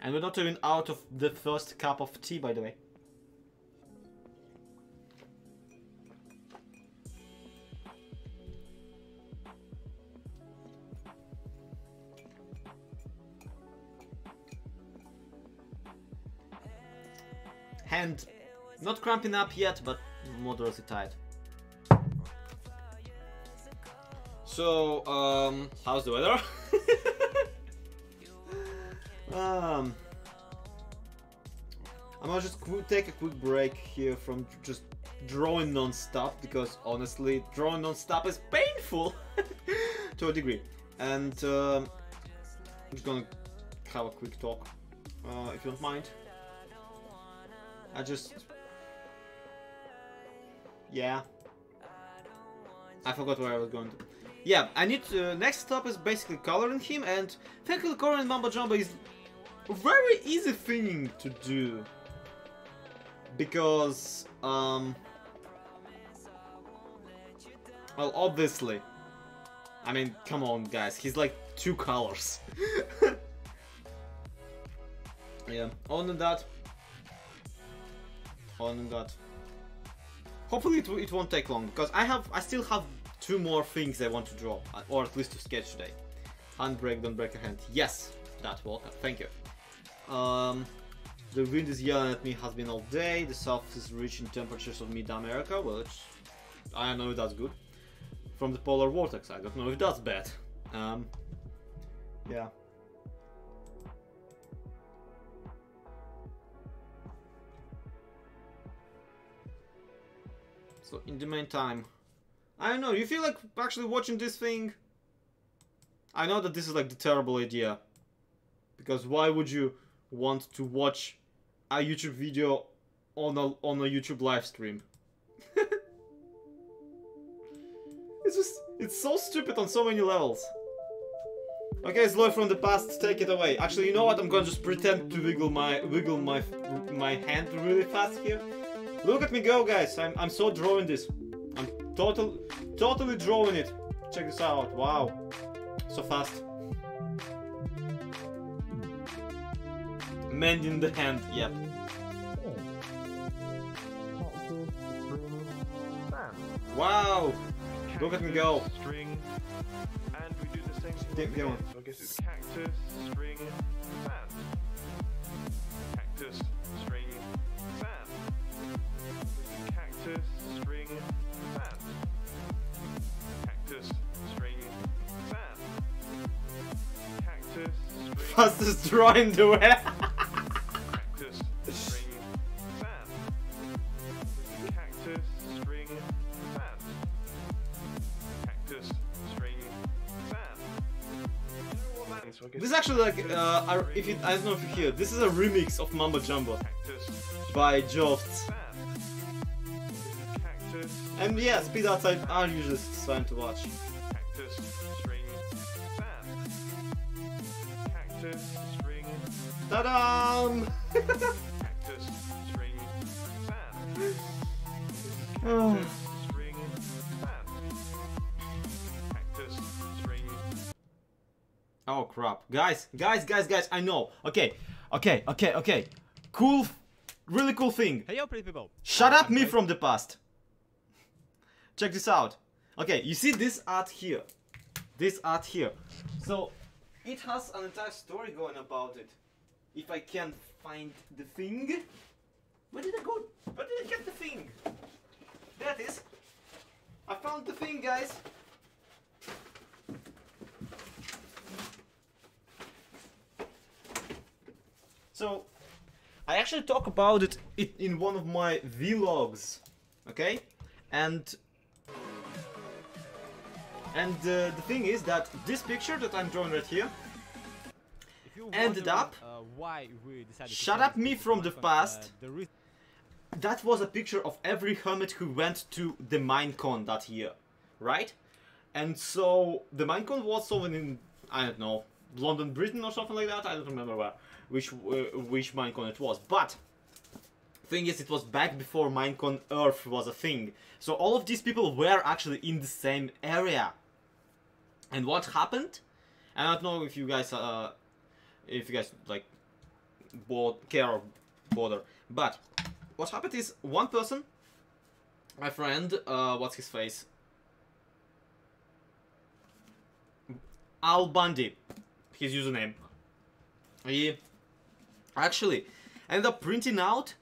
And we're not even out of the first cup of tea, by the way. Hand not cramping up yet, but moderately tight. So, how's the weather? I'm gonna just take a quick break here from just drawing non-stop, because honestly, drawing non-stop is painful to a degree. And just gonna have a quick talk, if you don't mind. Yeah. I forgot where I was going to. Yeah, I need to, next step is basically coloring him, and thankfully coloring Mumbo Jumbo is a very easy thing to do. Because, well, obviously, I mean, come on guys, he's like 2 colors. Yeah, other than that, hopefully it won't take long, because I still have 2 more things I want to draw, or at least to sketch today. Handbrake, don't break your hand. Yes, that will help. Thank you. The wind is yelling at me, has been all day. The south is reaching temperatures of mid-America. Well, I don't know if that's good. From the polar vortex, I don't know if that's bad. Yeah. So in the meantime, I don't know, you feel like actually watching this thing? I know that this is like the terrible idea. Because why would you want to watch a YouTube video on a YouTube live stream? It's so stupid on so many levels. Okay, Sloy from the past, take it away. Actually, you know what? I'm gonna just pretend to wiggle my hand really fast here. Look at me go, guys! I'm so drawing this. I'm totally drawing it. Check this out. Wow, so fast. Mending the hand. Yep. Wow! Look at me go. String, and we do the same thing Go on. So I guess it's cactus, string, sand. Cactus, string, sand. Cactus, string, sand. Cactus, string, sand. Cactus, string. Fastest draw in the world. Cactus, string, sand. Cactus, string, sand. Cactus, string, sand. You know what that is? So I guess This is actually like, I don't know if you hear, this is a remix of Mumbo Jumbo cactus, by Jofts. sand. Cactus, And yeah, speed outside are usually fun to watch. cactus, string, sand. Cactus, string, Ta-da! cactus, string, sand. Oh. String, sand. Cactus, string. Oh crap. Guys, I know. Okay. Cool, really cool thing. Hey yo, pretty people. Shut up I'm me Blake. from the past. Check this out. Okay, you see this art here. This art here. So, it has an entire story going about it. If I can find the thing. Where did I go? Where did I get the thing? There it is. I found the thing, guys. So, I actually talk about it in one of my vlogs, okay? And the thing is that this picture that I'm drawing right here If you ended wondering, up. Why we decided to Shut call up this me video from the one, past. the reason That was a picture of every hermit who went to the Minecon that year, right? And so the Minecon was someone in, I don't know, London, Britain or something like that. I don't remember which Minecon it was. But thing is, it was back before Minecon Earth was a thing. So all of these people were actually in the same area. And what happened? I don't know if you guys like care or bother, but what happened is one person, my friend, what's his face? Al Bundy, his username. He actually ended up printing out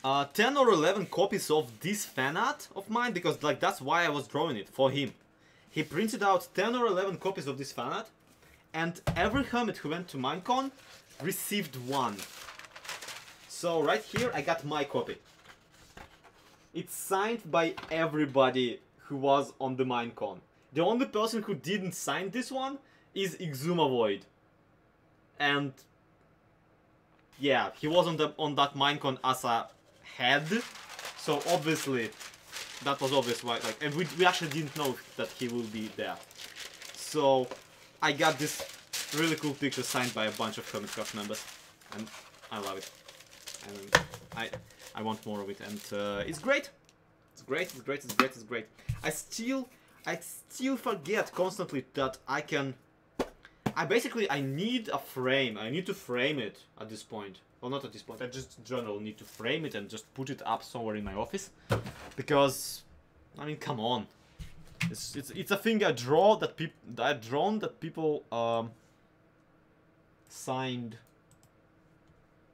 10 or 11 copies of this fan art of mine, because like that's why I was drawing it for him. He printed out 10 or 11 copies of this fan art, and every hermit who went to Minecon received one. So right here I got my copy. It's signed by everybody who was on the Minecon. The only person who didn't sign this one is Exuma Void. and yeah, he was on that Minecon as a head, so obviously that was obvious why, like, and we actually didn't know that he will be there. So I got this really cool picture signed by a bunch of Hermitcraft members, and I love it. And I want more of it, and it's great. It's great. It's great. It's great. It's great. I still forget constantly that I can. I need a frame. I need to frame it at this point. Well, not at this point. I just in general need to frame it and just put it up somewhere in my office, because I mean, come on. It's a thing I draw that people signed.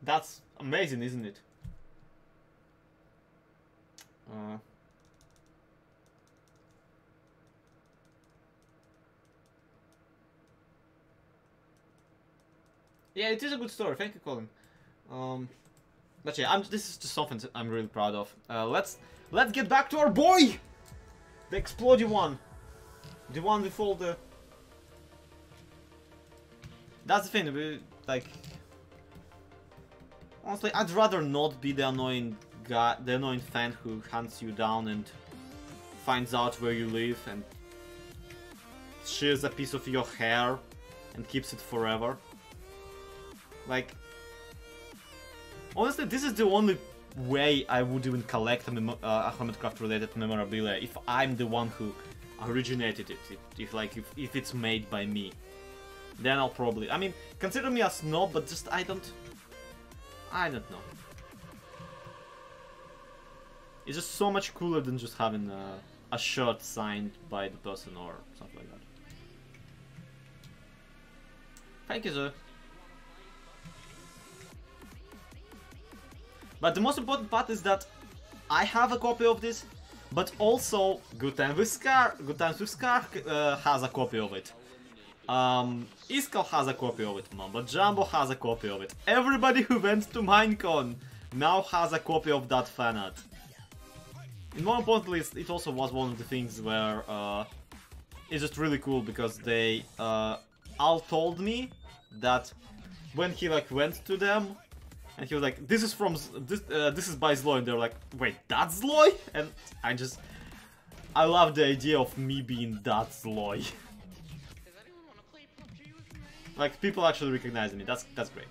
That's amazing, isn't it? Yeah, it is a good story. Thank you, Colin. But yeah, this is just something I'm really proud of. Let's get back to our boy, the explodey one, the one with all the. That's the thing. Like, honestly, I'd rather not be the annoying guy, the annoying fan who hunts you down and finds out where you live and shears a piece of your hair and keeps it forever. Like, honestly, this is the only way I would even collect a Hermitcraft related memorabilia, if I'm the one who originated it, if it's made by me. Then I'll probably, I mean, consider me a snob, but just I don't know. It's just so much cooler than just having a shirt signed by the person or something like that. Thank you, sir. But the most important part is that I have a copy of this, but also Good Times with Scar has a copy of it. Iskal has a copy of it, Mamba Jumbo has a copy of it. Everybody who went to Minecon now has a copy of that fan art. And more importantly, it also was one of the things where it's just really cool, because they all told me that when he like went to them and he was like, this is by Zloy, and they're like, wait, that's Zloy? And I love the idea of me being that Zloy. Like, people actually recognize me. That's great.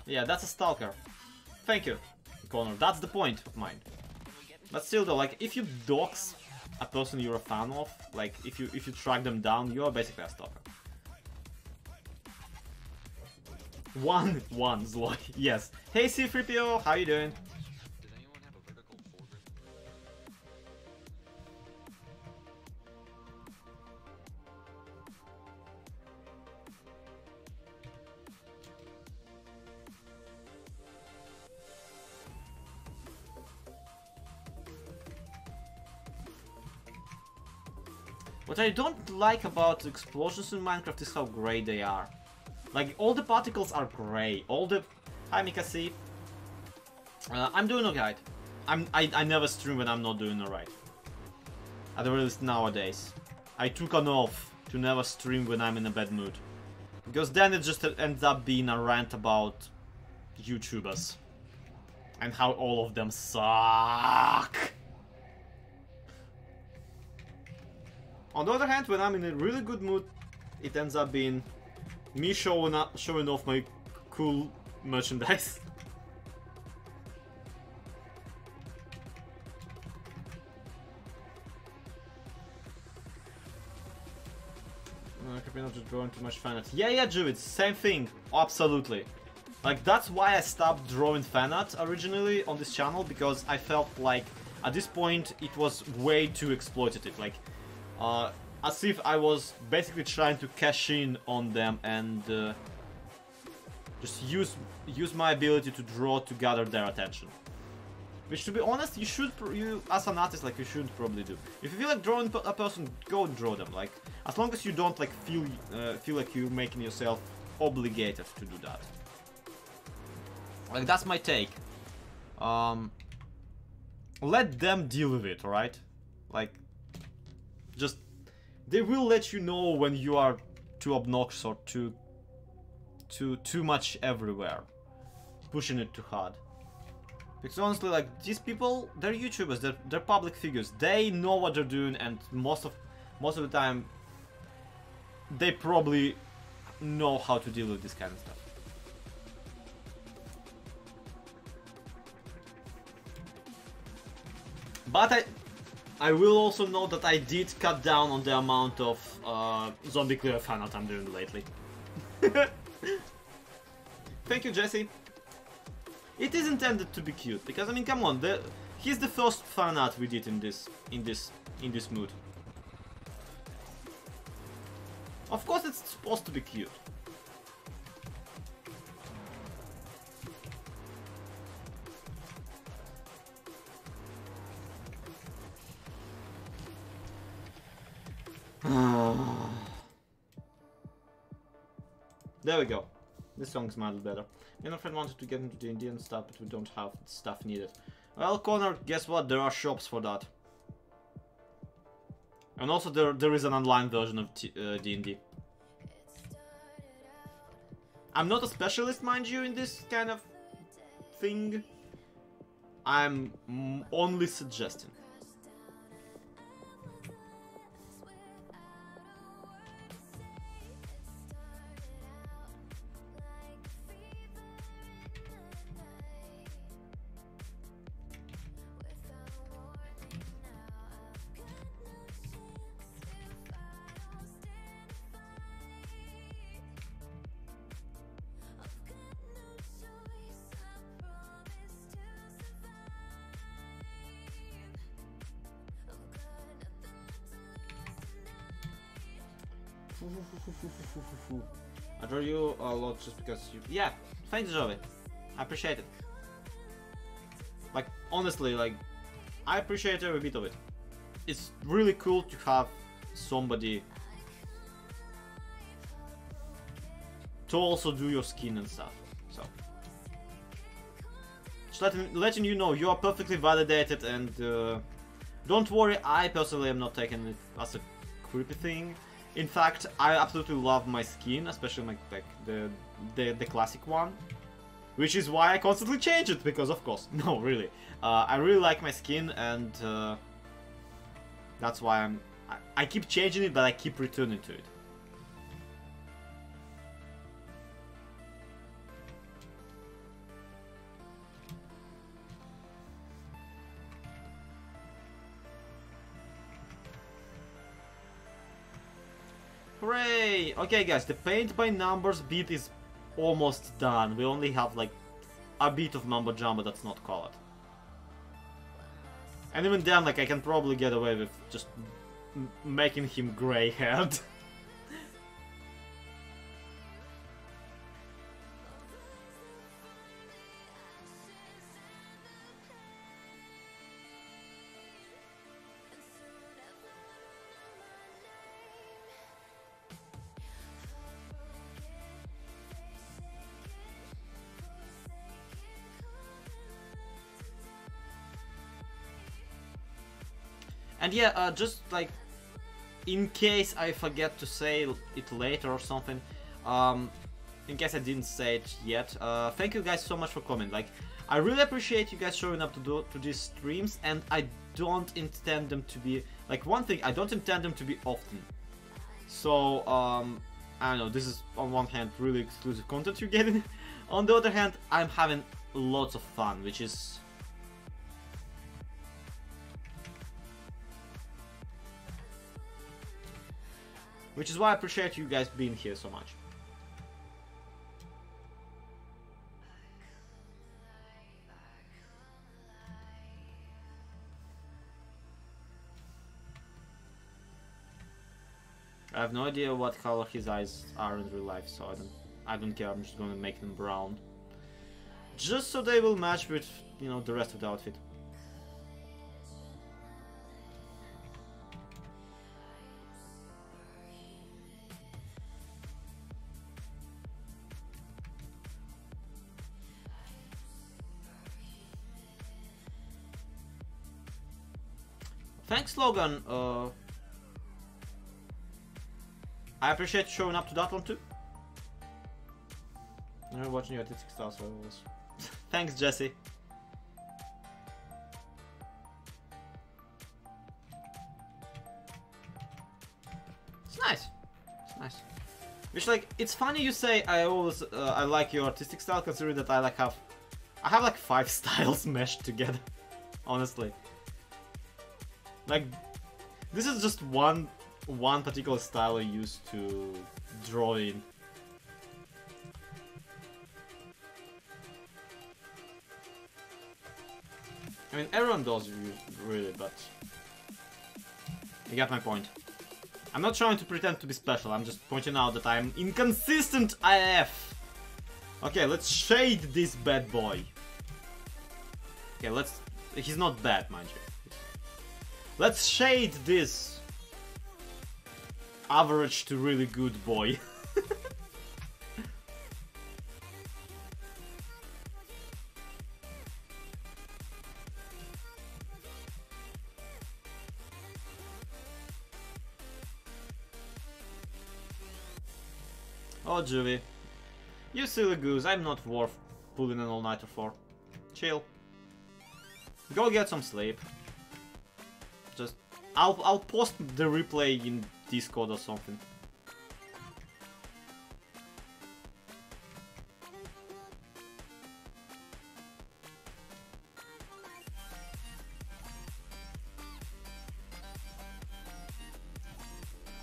Yeah, that's a stalker. Thank you, Connor. That's the point of mine. But still, though, like, if you dox a person you're a fan of, like, if you track them down, you are basically a stalker. One Zloy, yes. Hey C3PO, how you doing? Does anyone have a vertical foregrip? What I don't like about explosions in Minecraft is how grey they are. Like, all the particles are grey. All the... Hi, Mikasi. I'm doing alright. I never stream when I'm not doing alright. At the least nowadays. I took an off to never stream when I'm in a bad mood. Because then it just ends up being a rant about YouTubers. And how all of them suck. On the other hand, when I'm in a really good mood, it ends up being me showing off my cool merchandise. Not just drawing too much fan art. Yeah, Druid, same thing. Absolutely. Like, that's why I stopped drawing fan art originally on this channel, because I felt like at this point it was way too exploitative. Like, as if I was basically trying to cash in on them and just use my ability to draw to gather their attention. Which, to be honest, you as an artist, like, you shouldn't probably do. If you feel like drawing a person, go and draw them. Like, as long as you don't like feel like you're making yourself obligated to do that. Like, that's my take. Let them deal with it, alright? Like, just... They will let you know when you are too obnoxious or too much everywhere. Pushing it too hard. Because honestly, like, these people, they're YouTubers, they're public figures. They know what they're doing, and most of the time, they probably know how to deal with this kind of stuff. But I will also note that I did cut down on the amount of zombie clear fan art I'm doing lately. Thank you, Jesse. It is intended to be cute, because I mean, come on, he's the first fan art we did in this mood. Of course, it's supposed to be cute. There we go. This song's much better. Me and my friend wanted to get into the Indian stuff, but we don't have the stuff needed. Well, Connor, guess what? There are shops for that. And also there is an online version of D&D. I'm not a specialist, mind you, in this kind of thing. I'm only suggesting. I draw you a lot just because you... Yeah, thanks, Joey. I appreciate it. Like, honestly, like, I appreciate every bit of it. It's really cool to have somebody to also do your skin and stuff. So, just letting you know you are perfectly validated, and don't worry, I personally am not taking it as a creepy thing. In fact, I absolutely love my skin, especially my, like the classic one, which is why I constantly change it, because of course, no, really, I really like my skin, and that's why I keep changing it, but I keep returning to it. Hooray! Okay guys, the paint by numbers bit is almost done. We only have like a bit of mumbo jumbo that's not colored. And even then, like, I can probably get away with just making him gray haired. And yeah, just like, in case I forget to say it later or something, in case I didn't say it yet, thank you guys so much for coming. Like, I really appreciate you guys showing up to these streams, and I don't intend them to be, like, one thing, I don't intend them to be often. So, I don't know, this is on one hand really exclusive content you're getting. On the other hand, I'm having lots of fun, which is... which is why I appreciate you guys being here so much. I have no idea what color his eyes are in real life, so I don't care. I'm just gonna make them brown, just so they will match with, you know, the rest of the outfit. Thanks, Logan. I appreciate showing up to that one too. I'm watching your artistic style, so it was. Thanks, Jesse. It's nice. It's nice. Which, like, it's funny you say I always I like your artistic style, considering that I have like 5 styles meshed together. Honestly, like, this is just one particular style I use to draw in. I mean, everyone does really, but you get my point. I'm not trying to pretend to be special, I'm just pointing out that I'm inconsistent AF. Okay, let's shade this bad boy. Okay, let's... He's not bad, mind you. Let's shade this average to really good boy. Oh, Juvie. You silly goose, I'm not worth pulling an all-nighter for. Chill. Go get some sleep. Just... I'll post the replay in Discord or something.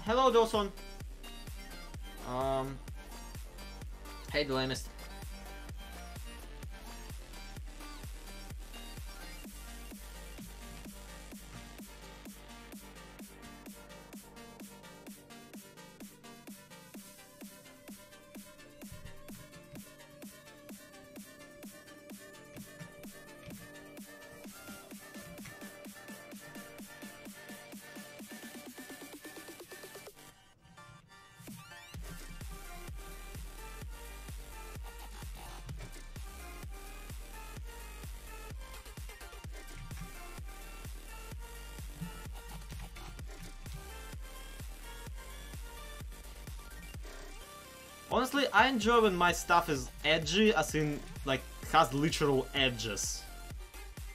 Hello, Dawson. Hey, the lamest. Honestly, I enjoy when my stuff is edgy, as in, like, has literal edges.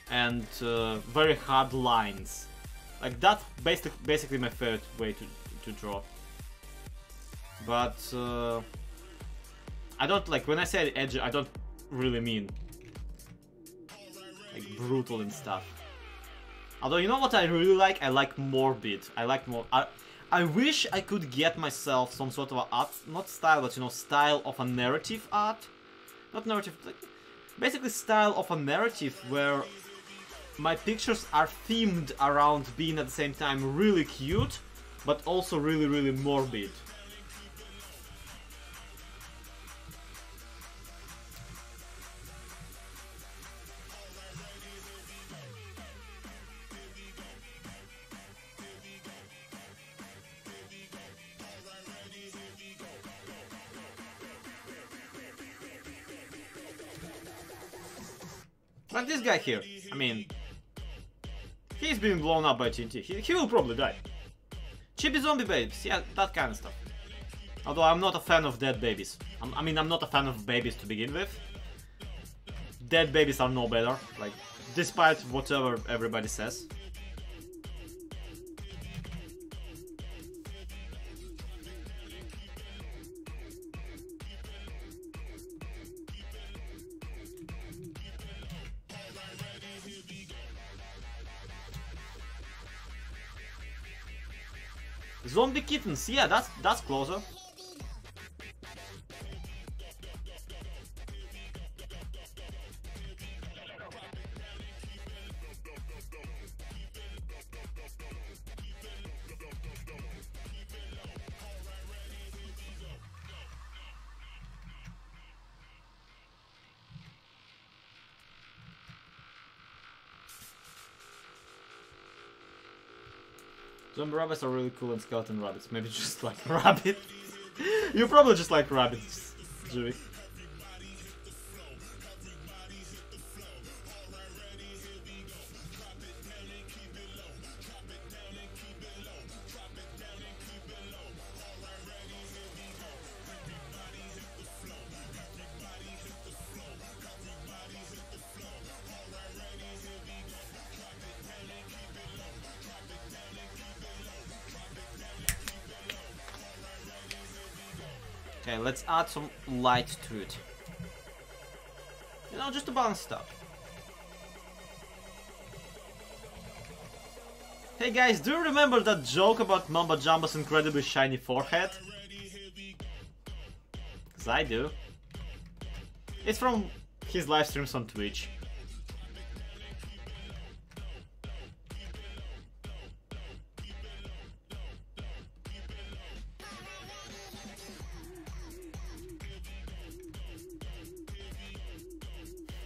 And very hard lines. Like, that's basically my favorite way to draw. But, I don't, like, when I say edgy, I don't really mean, like, brutal and stuff. Although, you know what I really like? I like morbid. I like more... I wish I could get myself some sort of art, not style, but, you know, style of a narrative art. Not narrative, like, basically style of a narrative where my pictures are themed around being at the same time really cute, but also really, really morbid. Like this guy here, I mean, he's being blown up by TNT, he will probably die. Chibi zombie babies, yeah, that kind of stuff. Although I'm not a fan of dead babies. I mean, I'm not a fan of babies to begin with. Dead babies are no better, like, despite whatever everybody says. Zombie kittens, yeah, that's closer. Zombie rabbits are really cool and skeleton rabbits. Maybe just like rabbit. You probably just like rabbits, Jimmy. Okay, let's add some light to it. You know, just to balance stuff. Hey guys, do you remember that joke about Mamba Jumbo's incredibly shiny forehead? Cause I do. It's from his live streams on Twitch.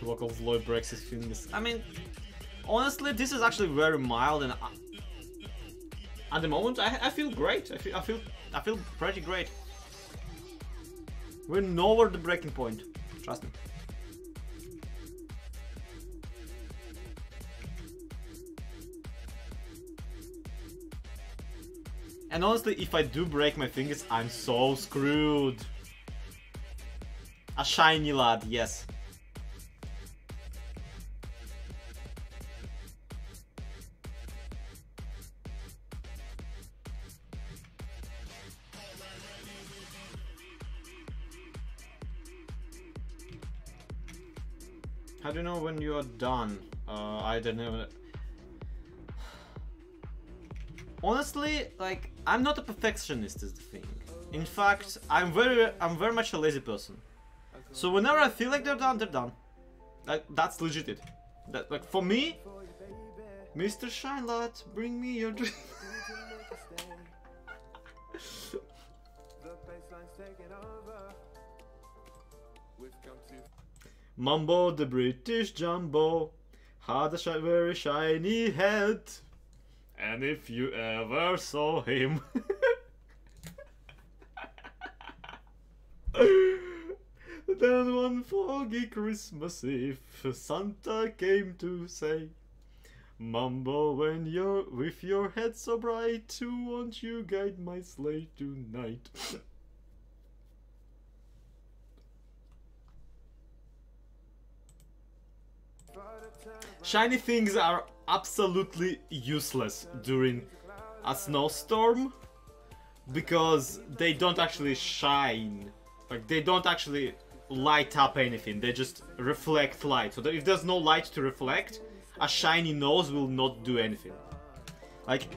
Local Lloyd breaks his fingers. I mean, honestly, this is actually very mild, and at the moment, I feel great. I feel pretty great. We're nowhere the breaking point. Trust me. And honestly, if I do break my fingers, I'm so screwed. A shiny lad, yes. How do you know when you are done? I don't know. Honestly, like, I'm not a perfectionist is the thing. In fact, I'm very much a lazy person. So whenever I feel like they're done, they're done. Like, that's legit it. That, like, for me, Mr. Shinelot, bring me your dream. Mambo, the British Jumbo, had a very shiny head. And if you ever saw him, then one foggy Christmas Eve, Santa came to say, Mambo, when you're with your head so bright, won't you guide my sleigh tonight? Shiny things are absolutely useless during a snowstorm because they don't actually shine. Like, they don't actually light up anything, they just reflect light. So that if there's no light to reflect, a shiny nose will not do anything. Like,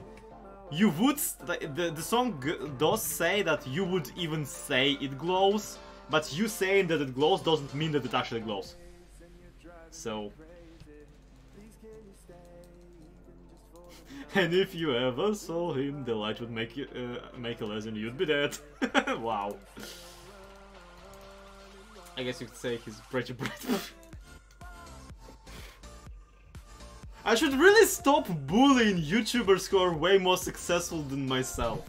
you would... The song does say that you would even say it glows, but you saying that it glows doesn't mean that it actually glows. So... And if you ever saw him, the light would make you make a lesson, you'd be dead. Wow. I guess you could say he's pretty bright. I should really stop bullying YouTubers who are way more successful than myself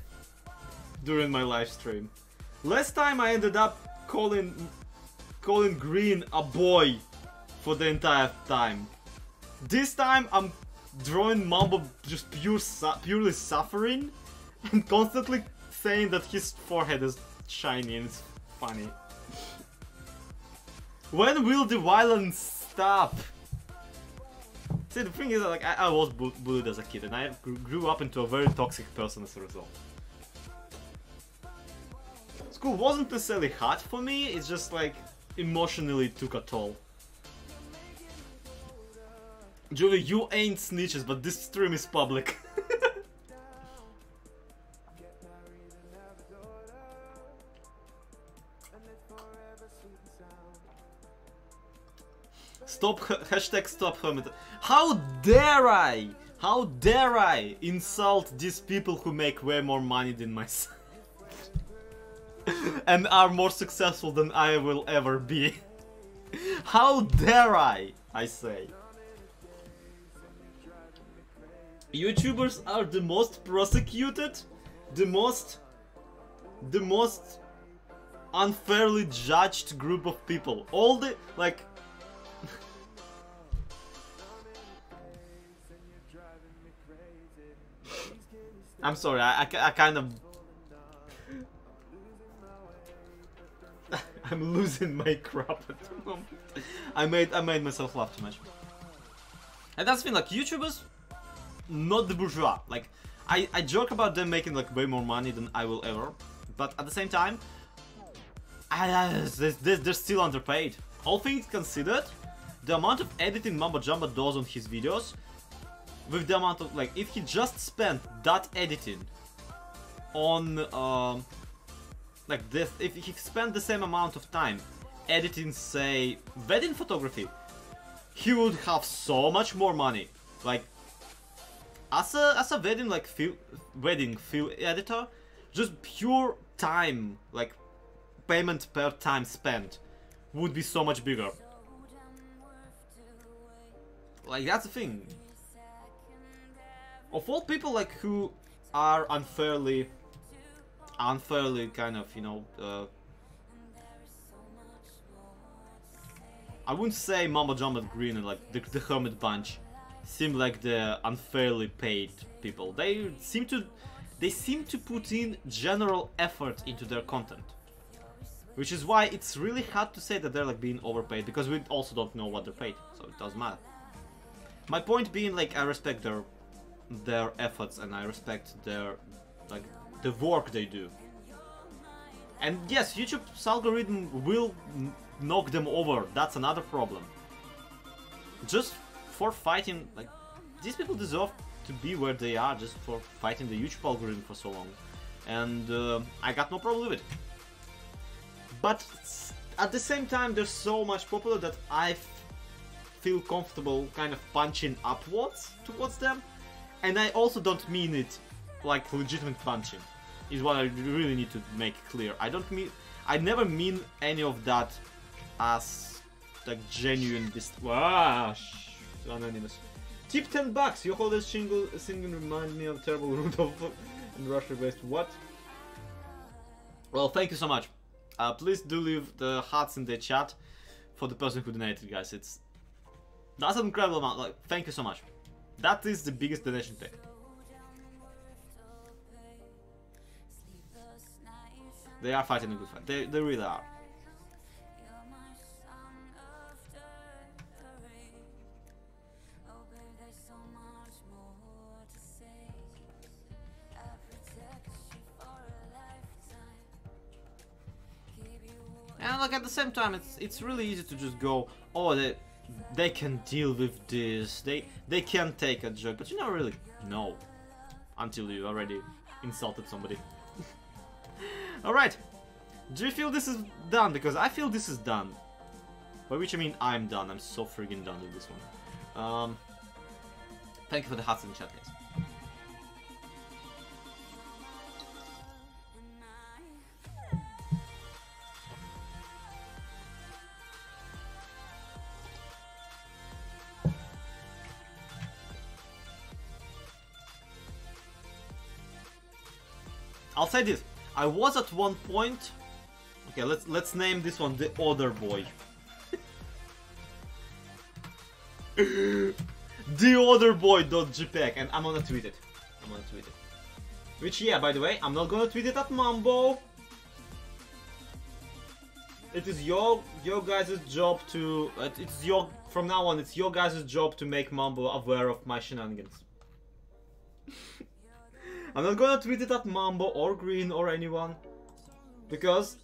during my live stream. Last time I ended up calling Green a boy for the entire time. This time I'm drawing Mambo just purely suffering and constantly saying that his forehead is shiny and it's funny. When will the violence stop? See, the thing is that, like, I was bullied as a kid and I grew up into a very toxic person as a result. School wasn't necessarily hard for me, it's just like emotionally took a toll. Julie, you ain't snitches, but this stream is public. Stop, hashtag stop hermit. How dare I? How dare I insult these people who make way more money than myself? And are more successful than I will ever be. How dare I say. YouTubers are the most prosecuted, the most unfairly judged group of people. All the, like... I'm sorry, I kind of... I'm losing my crap at the moment. I made myself laugh too much. And that's the thing, like, YouTubers, not the bourgeois. Like, I joke about them making like way more money than I will ever, but at the same time, they're still underpaid. All things considered, the amount of editing Mambo Jumbo does on his videos, with the amount of, like, if he just spent that editing on, like this, if he spent the same amount of time editing, say, wedding photography, he would have so much more money. Like, as a wedding, like, wedding field editor, just pure time, like, payment per time spent would be so much bigger. Like, that's the thing. Of all people, like, who are unfairly kind of, you know, I wouldn't say Mambo Jumbo Green and, like, the Hermit Bunch seem like the unfairly paid people. They seem to put in general effort into their content. Which is why it's really hard to say that they're, like, being overpaid, because we also don't know what they're paid, so it doesn't matter. My point being, like, I respect their efforts, and I respect their, like, the work they do. And yes, YouTube's algorithm will knock them over. That's another problem. Just for fighting, like, these people deserve to be where they are just for fighting the YouTube algorithm for so long. And I got no problem with it. But at the same time, they're so much popular that I feel comfortable kind of punching upwards towards them. And I also don't mean it like legitimate punching, is what I really need to make clear. I never mean any of that as like genuine anonymous. Tip $10. Your whole singing reminds me of terrible Rudolph and Russia based. What? Well, thank you so much. Please do leave the hearts in the chat for the person who donated, guys. That's an incredible amount. Like, thank you so much. That is the biggest donation paid. They are fighting a good fight. They really are. And like at the same time, it's really easy to just go, oh, they can deal with this, they can take a joke, but you never really know until you already insulted somebody. Alright, do you feel this is done? Because I feel this is done. By which I mean I'm done. I'm so friggin' done with this one. Thank you for the hearts in the chat, guys. I'll say this. I was at one point. Okay, let's name this one the other boy. The other boy.jpg, and I'm gonna tweet it. Which, yeah, by the way, I'm not gonna tweet it at Mambo. It is your guys' job to. From now on, it's your guys' job to make Mambo aware of my shenanigans. I'm not gonna tweet it at Mambo or Green or anyone, because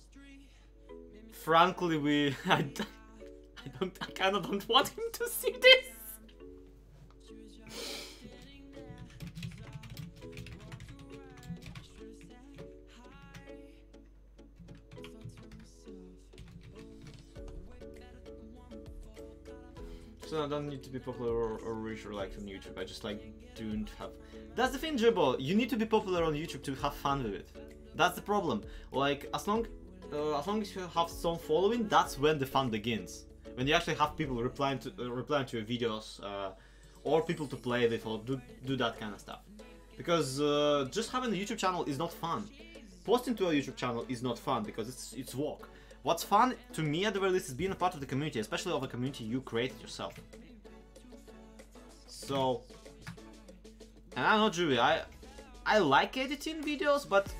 frankly I kinda don't want him to see this. So I don't need to be popular or rich or like on YouTube. I just like don't have. That's the thing, Jibbo. You need to be popular on YouTube to have fun with it. That's the problem. Like as long as you have some following, that's when the fun begins. When you actually have people replying to your videos, or people to play with, or do that kind of stuff. Because just having a YouTube channel is not fun. Posting to a YouTube channel is not fun because it's work. What's fun, to me at the very least, is being a part of the community, especially of a community you created yourself. So, and I don't know, Julie, I like editing videos, but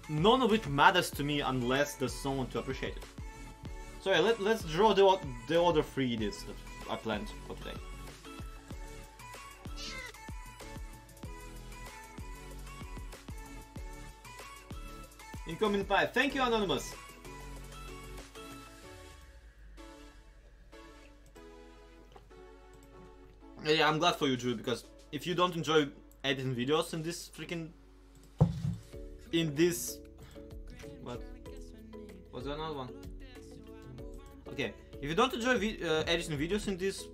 none of it matters to me unless there's someone to appreciate it. So yeah, let's draw the other 3 edits that I planned for today. Incoming pipe. Thank you, Anonymous. Yeah, I'm glad for you, Drew, because if you don't enjoy editing videos in this freaking... In this... What? Was there another one? Okay, if you don't enjoy editing videos in this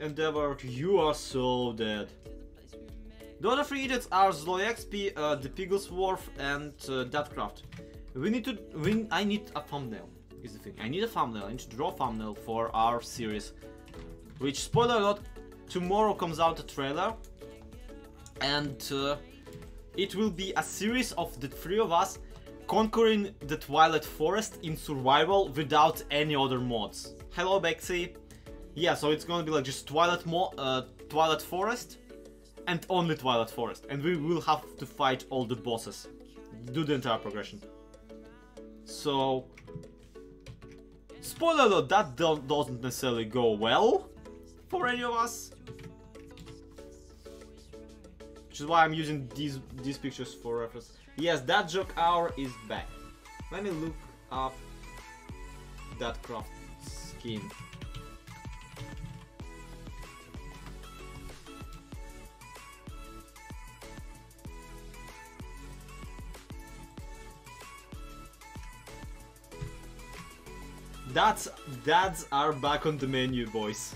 endeavor, you are so dead. The other 3 idiots are ZloXP, the Pigglesworth, and Datcraft. I need a thumbnail, is the thing. I need a thumbnail, I need to draw a thumbnail for our series. Which, spoiler alert, tomorrow comes out a trailer. And it will be a series of the 3 of us conquering the Twilight Forest in survival without any other mods. Hello, Bexy. Yeah, so it's gonna be like just Twilight Forest and only Twilight Forest, and we will have to fight all the bosses, do the entire progression. So, spoiler alert, that doesn't necessarily go well for any of us, which is why I'm using these pictures for reference. Yes, that joke hour is back. Let me look up that craft skin. Dads are back on the menu, boys.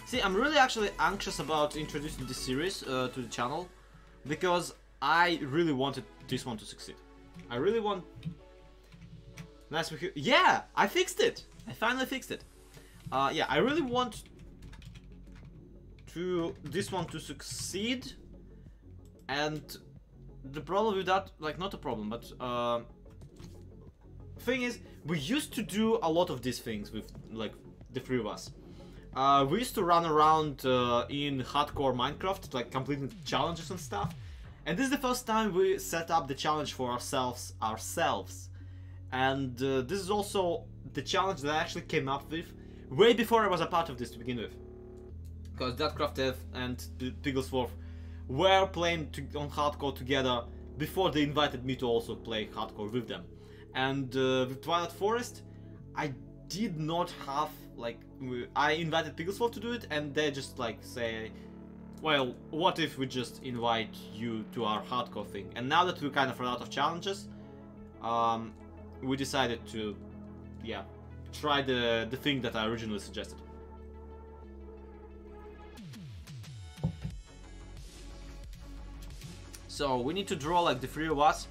See, I'm really actually anxious about introducing this series to the channel, because I really wanted this one to succeed. I really want... Nice with you. Yeah, I fixed it! I finally fixed it. Yeah, I really want this one to succeed, and the problem with that, like, not a problem, but thing is, we used to do a lot of these things with, like, the 3 of us. We used to run around in hardcore Minecraft, like completing challenges and stuff. And this is the first time we set up the challenge for ourselves. And this is also the challenge that I actually came up with way before I was a part of this to begin with. Because Datcraft and Pigglesworth were playing on hardcore together before they invited me to also play hardcore with them. And with Twilight Forest, I did not have, like, I invited Pigglesworth to do it, and they just like say, well, what if we just invite you to our hardcore thing? And now that we kind of run out of challenges, we decided to, yeah, try the thing that I originally suggested. So we need to draw like the 3 of us,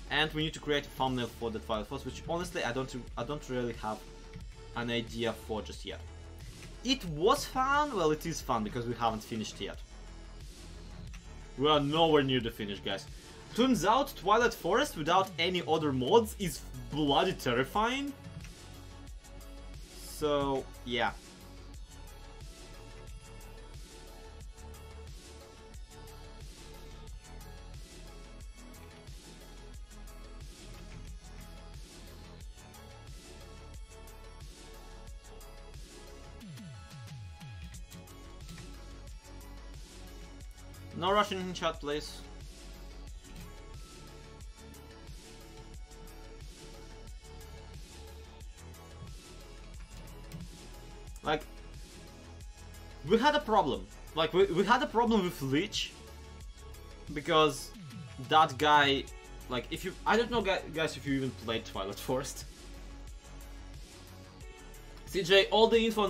and we need to create a thumbnail for the Twilight Force, which honestly I don't really have an idea for just yet. It was fun, well, it is fun because we haven't finished yet. We are nowhere near the finish, guys. Turns out Twilight Forest without any other mods is bloody terrifying. So, yeah. No Russian in chat, please. Like, we had a problem. Like, we had a problem with Lich. Because that guy, like, if you... I don't know, guys, if you even played Twilight Forest. CJ, all the info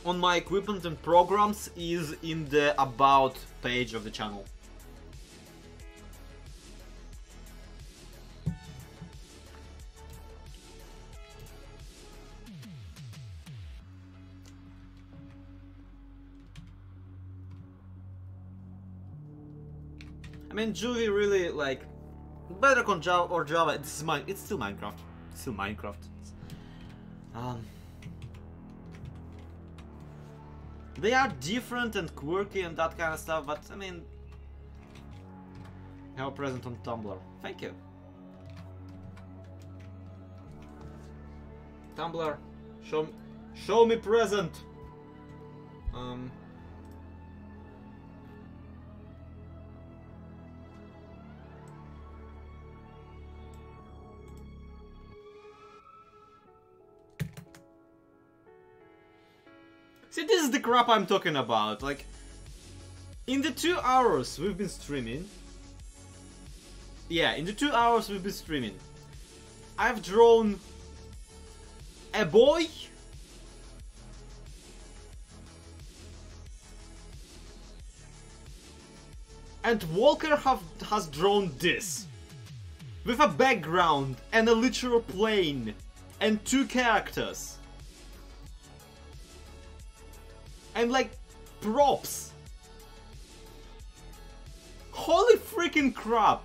on my equipment and programs is in the About page of the channel. I mean, Juvie really, like, better on Java or Java. This is it's still Minecraft. It's still Minecraft. They are different and quirky and that kind of stuff, but I mean, have a present on Tumblr. Thank you. Tumblr, show me present. See, this is the crap I'm talking about. Like, in the 2 hours we've been streaming. Yeah, in the 2 hours we've been streaming, I've drawn a boy, and Walker has drawn this. With a background and a literal plane and 2 characters. And like props. Holy freaking crap.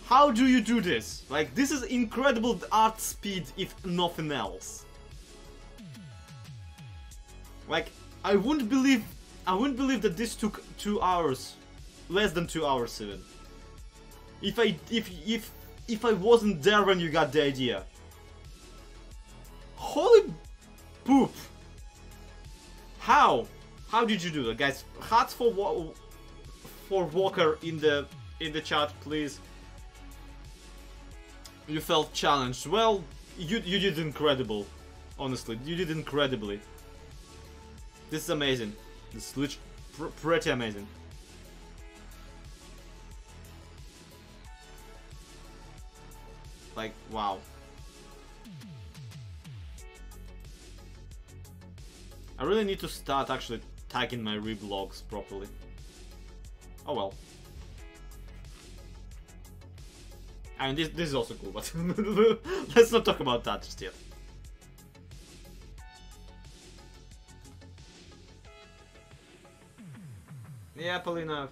How do you do this? Like, this is incredible art speed if nothing else. Like, I wouldn't believe that this took 2 hours. Less than 2 hours even. If I wasn't there when you got the idea. Holy poop. How? How did you do that, guys? Hearts for Walker in the chat, please. You felt challenged. Well, you did incredible. Honestly, you did incredibly. This is amazing. This is pretty amazing. Like, wow. I really need to start actually tagging my reblogs properly. Oh well. I mean, this is also cool, but let's not talk about that just yet. Yeah, Paulina,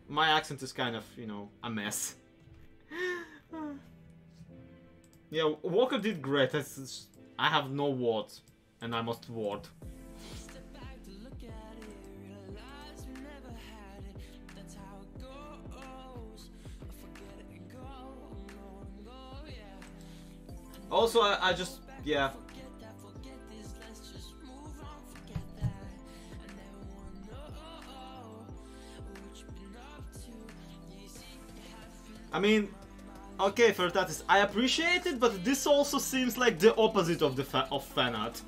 my accent is kind of, you know, a mess. Yeah, Walker did great. I have no words, and I must word. Also, I just, yeah. I mean, okay, for that is, I appreciate it, but this also seems like the opposite of the fan art.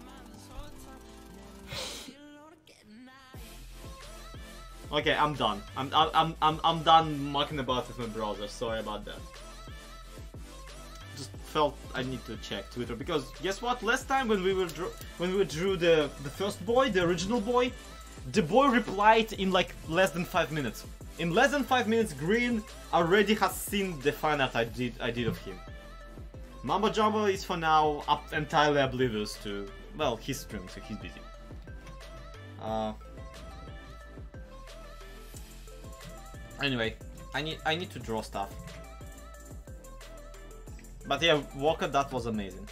Okay, I'm done. I'm done mucking about with my browser. Sorry about that. Just felt I need to check Twitter because guess what? Last time when we drew the first boy, the original boy, the boy replied in like less than 5 minutes. In less than 5 minutes, Green already has seen the fan art I did of him. Mambo Jumbo is for now entirely oblivious to, well, his stream, so he's busy. Anyway, I need to draw stuff. But yeah, Walker, that was amazing.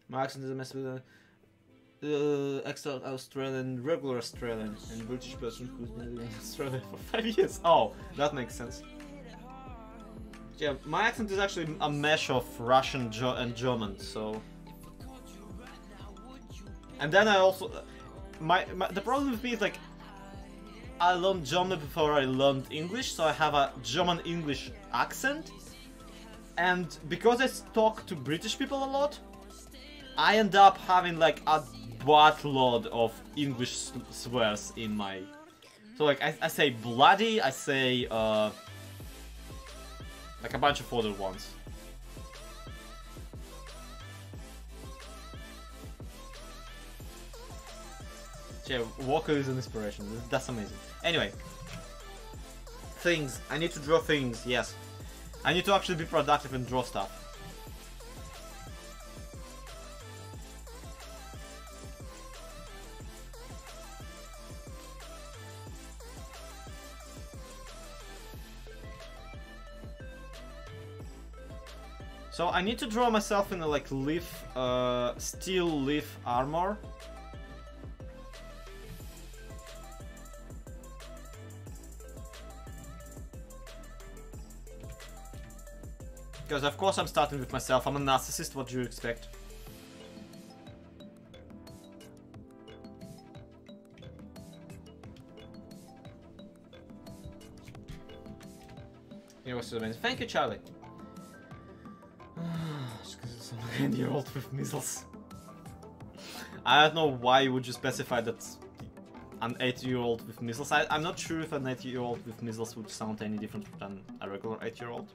My accent is a mess with the extra Australian, regular Australian, and British person who's been living in Australia for 5 years. Oh, that makes sense. Yeah, my accent is actually a mesh of Russian and German, so... And then I also... the problem with me is like... I learned German before I learned English, so I have a German-English accent. And because I talk to British people a lot, I end up having like a buttload of English swears in my... So like I say bloody, I say like a bunch of other ones. Yeah, Walker is an inspiration. That's amazing. Anyway. Things. I need to draw things, yes. I need to actually be productive and draw stuff. So I need to draw myself in a like leaf, steel leaf armor. Because of course I'm starting with myself, I'm a narcissist, what do you expect? You It was so amazing. Thank you, Charlie. Just because it's an 8-year-old with measles. I don't know why would you specify that an 8-year-old with measles. I'm not sure if an 8-year-old with measles would sound any different than a regular 8-year-old.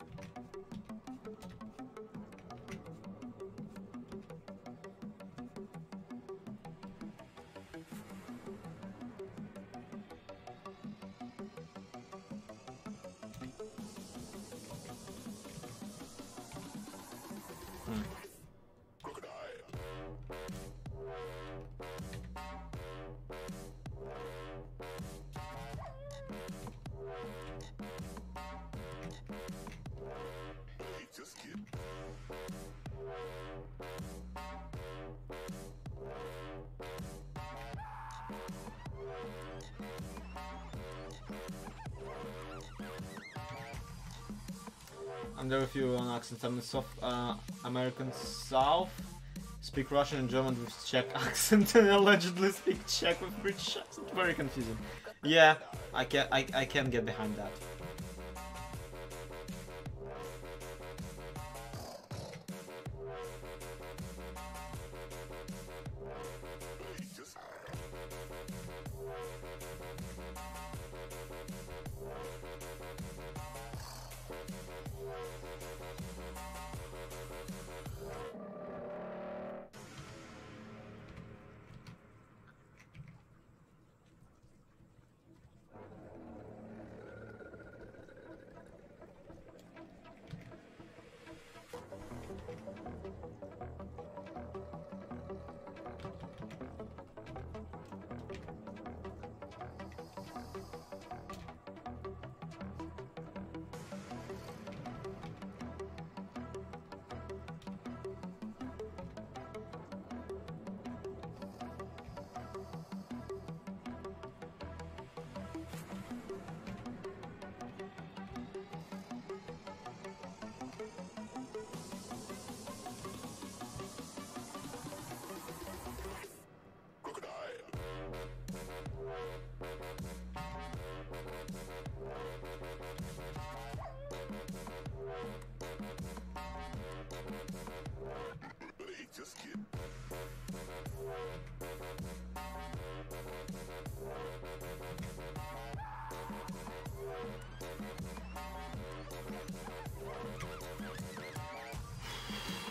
I'm there with you on accents. I'm in American South. Speak Russian and German with Czech accent and allegedly speak Czech with British accent. Very confusing. Yeah, I can get behind that.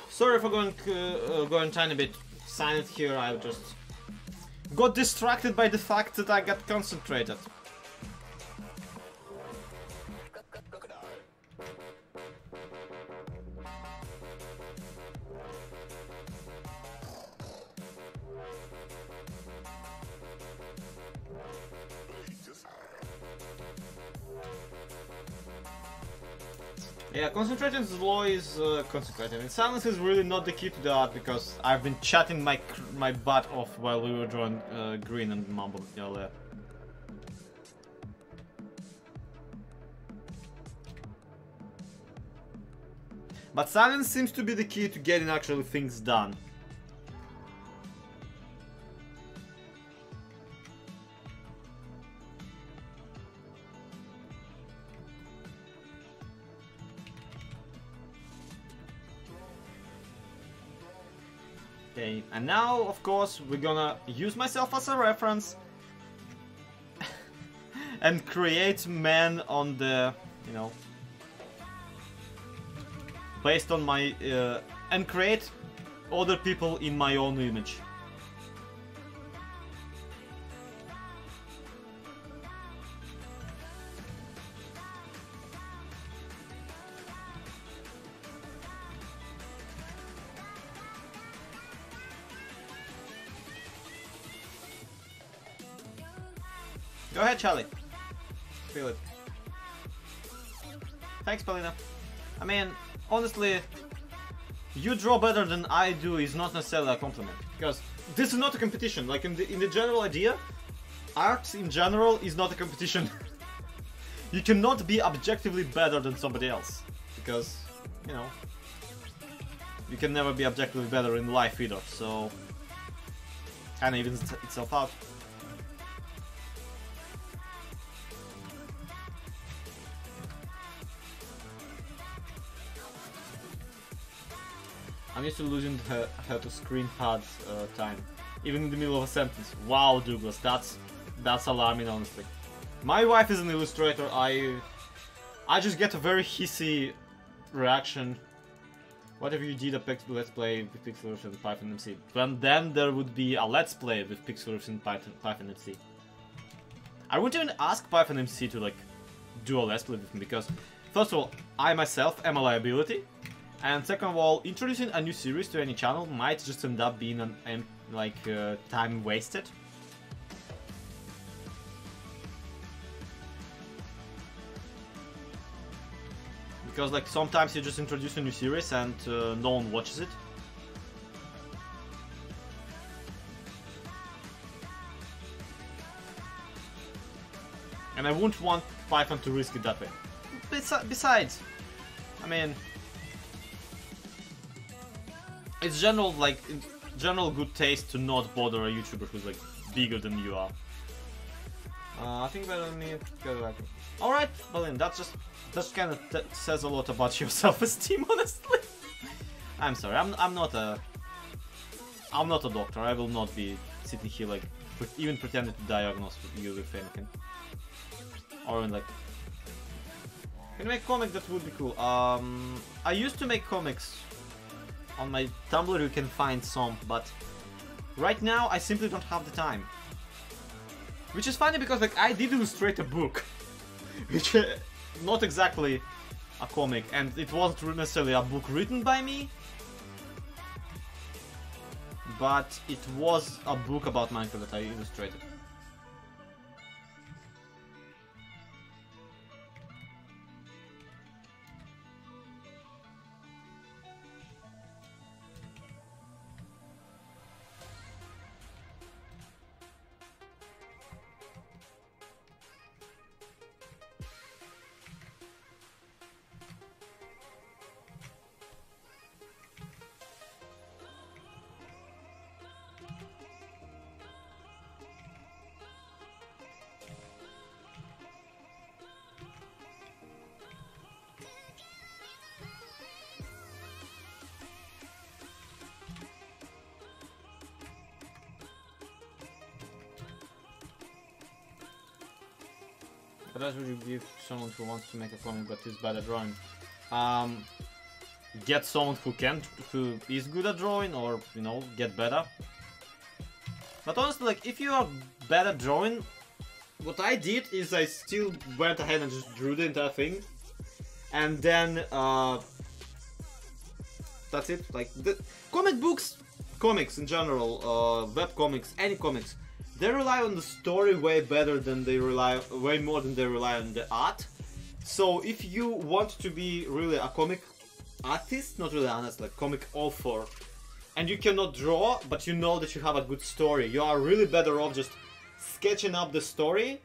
Sorry for going tiny bit silent here. I just got distracted by the fact that I got concentrated. Yeah, concentrating slow is concentrating. And silence is really not the key to that because I've been chatting my butt off while we were drawing green and mumble earlier. But silence seems to be the key to getting actually things done. Okay, and now, of course, we're gonna use myself as a reference and create men on the, you know, based on my, and create other people in my own image. Go ahead, Charlie. Feel it. Thanks, Paulina. I mean, honestly, you draw better than I do is not necessarily a compliment, because this is not a competition. Like in the general idea, art in general is not a competition. You cannot be objectively better than somebody else, because, you know, you can never be objectively better in life either. So, kind of evens itself out. I'm used to losing her to screen pad time, even in the middle of a sentence. Wow, Douglas, that's alarming, honestly. My wife is an illustrator. I just get a very hissy reaction. What if you did a let's play with Pixelers and Python MC? Then there would be a let's play with Pixelers and Python MC. I wouldn't even ask Python MC to like do a let's play with me because, first of all, I myself am a liability, and second of all, introducing a new series to any channel might just end up being an time wasted. Because like sometimes you just introduce a new series and no one watches it. And I wouldn't want Python to risk it that way. Besides, I mean, it's general good taste to not bother a YouTuber who's like bigger than you are. I think better than me. Alright, Berlin, that kind of says a lot about your self-esteem, honestly. I'm sorry, I'm not a doctor. I will not be sitting here like even pretending to diagnose you with anything. Or in like, can you make a comic? That would be cool. I used to make comics. On my Tumblr you can find some, but right now I simply don't have the time. Which is funny because like I did illustrate a book, which not exactly a comic, and it wasn't necessarily a book written by me, but it was a book about Minecraft that I illustrated. What else would you give someone who wants to make a comic but is bad at drawing? Get someone who is good at drawing, or you know, get better. But honestly, like if you are bad at drawing, what I did is I still went ahead and just drew the entire thing, and then that's it. Like the comics in general, web comics, any comics. They rely on the story way more than they rely on the art. So if you want to be really a comic artist, not really honest, like comic author, and you cannot draw, but you know that you have a good story, you are really better off just sketching up the story,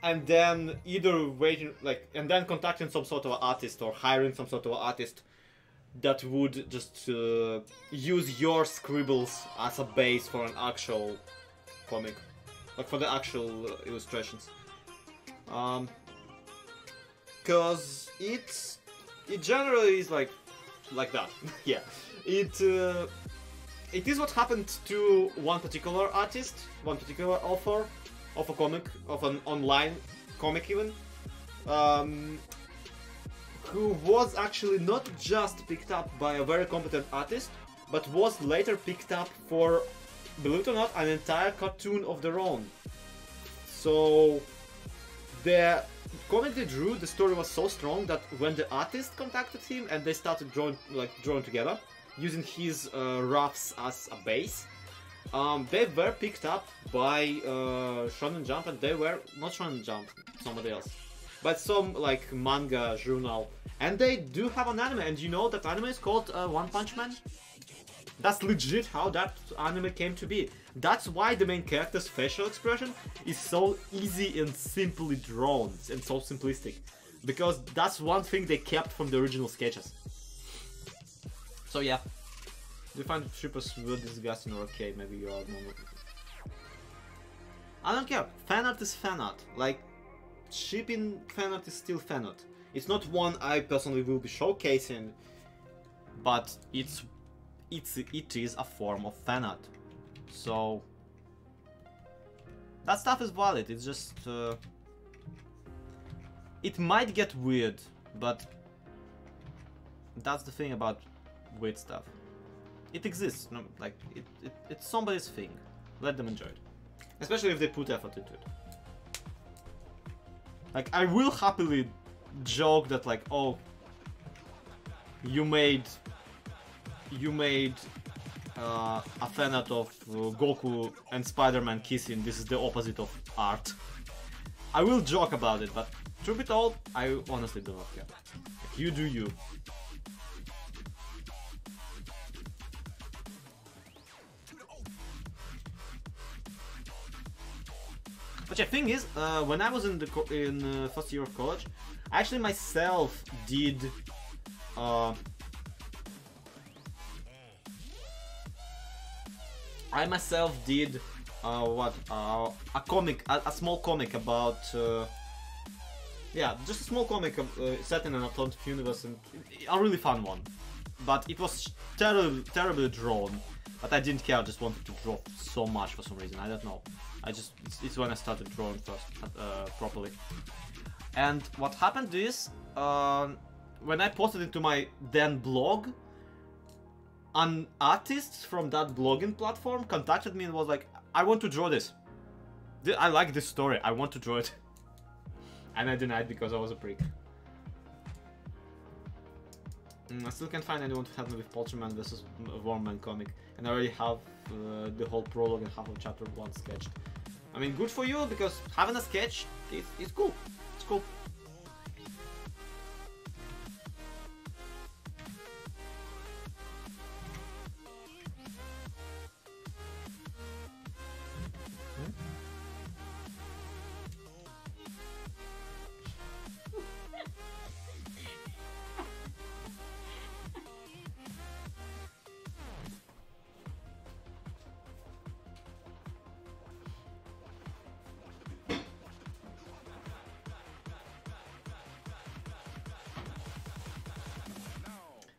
and then either waiting, like, and then contacting some sort of artist or hiring some sort of artist that would just use your scribbles as a base for an actual comic, like for the actual illustrations, because it generally is like that. Yeah, it is what happened to one particular artist, one particular author of a comic, of an online comic even, who was actually not just picked up by a very competent artist, but was later picked up for, believe it or not, an entire cartoon of their own. So the comic they drew, the story was so strong that when the artist contacted him and they started drawing together, using his roughs as a base, they were picked up by Shonen Jump, and they were not Shonen Jump, somebody else, but some like manga journal, and they do have an anime. And you know that anime is called One Punch Man. That's legit how that anime came to be. That's why the main character's facial expression is so easy and simply drawn and so simplistic, because that's one thing they kept from the original sketches. So yeah, do you find shippers real disgusting or okay? Maybe you are normal. I don't care. Fan art is fan art. Like, shipping fan art is still fan art. It's not one I personally will be showcasing, but it is a form of fan art. So that stuff is valid. It's just it might get weird, but that's the thing about weird stuff. It exists. No, like it's somebody's thing. Let them enjoy it, especially if they put effort into it. Like, I will happily joke that, like, oh, you made a fan art of Goku and Spider-Man kissing. This is the opposite of art. I will joke about it, but truth be told, I honestly do not care. Like, you do you. But the thing is, when I was in the first year of college, I actually myself did a comic, a small comic about yeah, just a small comic set in an alternative universe, and a really fun one. But it was terribly drawn. But I didn't care. I just wanted to draw so much for some reason. I don't know. It's when I started drawing first properly. And what happened is, when I posted it to my then blog, an artist from that blogging platform contacted me and was like, I want to draw this. I like this story. I want to draw it. And I denied because I was a prick. I still can't find anyone to help me with Polterman vs. Wormman comic. And I already have the whole prologue and half of chapter 1 sketched. I mean, good for you, because having a sketch is cool. It's cool.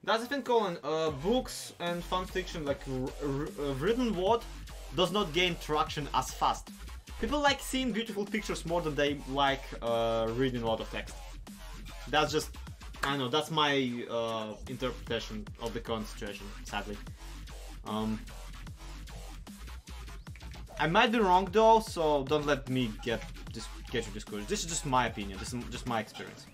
That's the thing, Colin. Books and fan fiction, like written word, does not gain traction as fast. People like seeing beautiful pictures more than they like reading a lot of text. That's just, I don't know, that's my interpretation of the current situation, sadly. I might be wrong though, so don't let me get you discouraged. This is just my opinion, this is just my experience.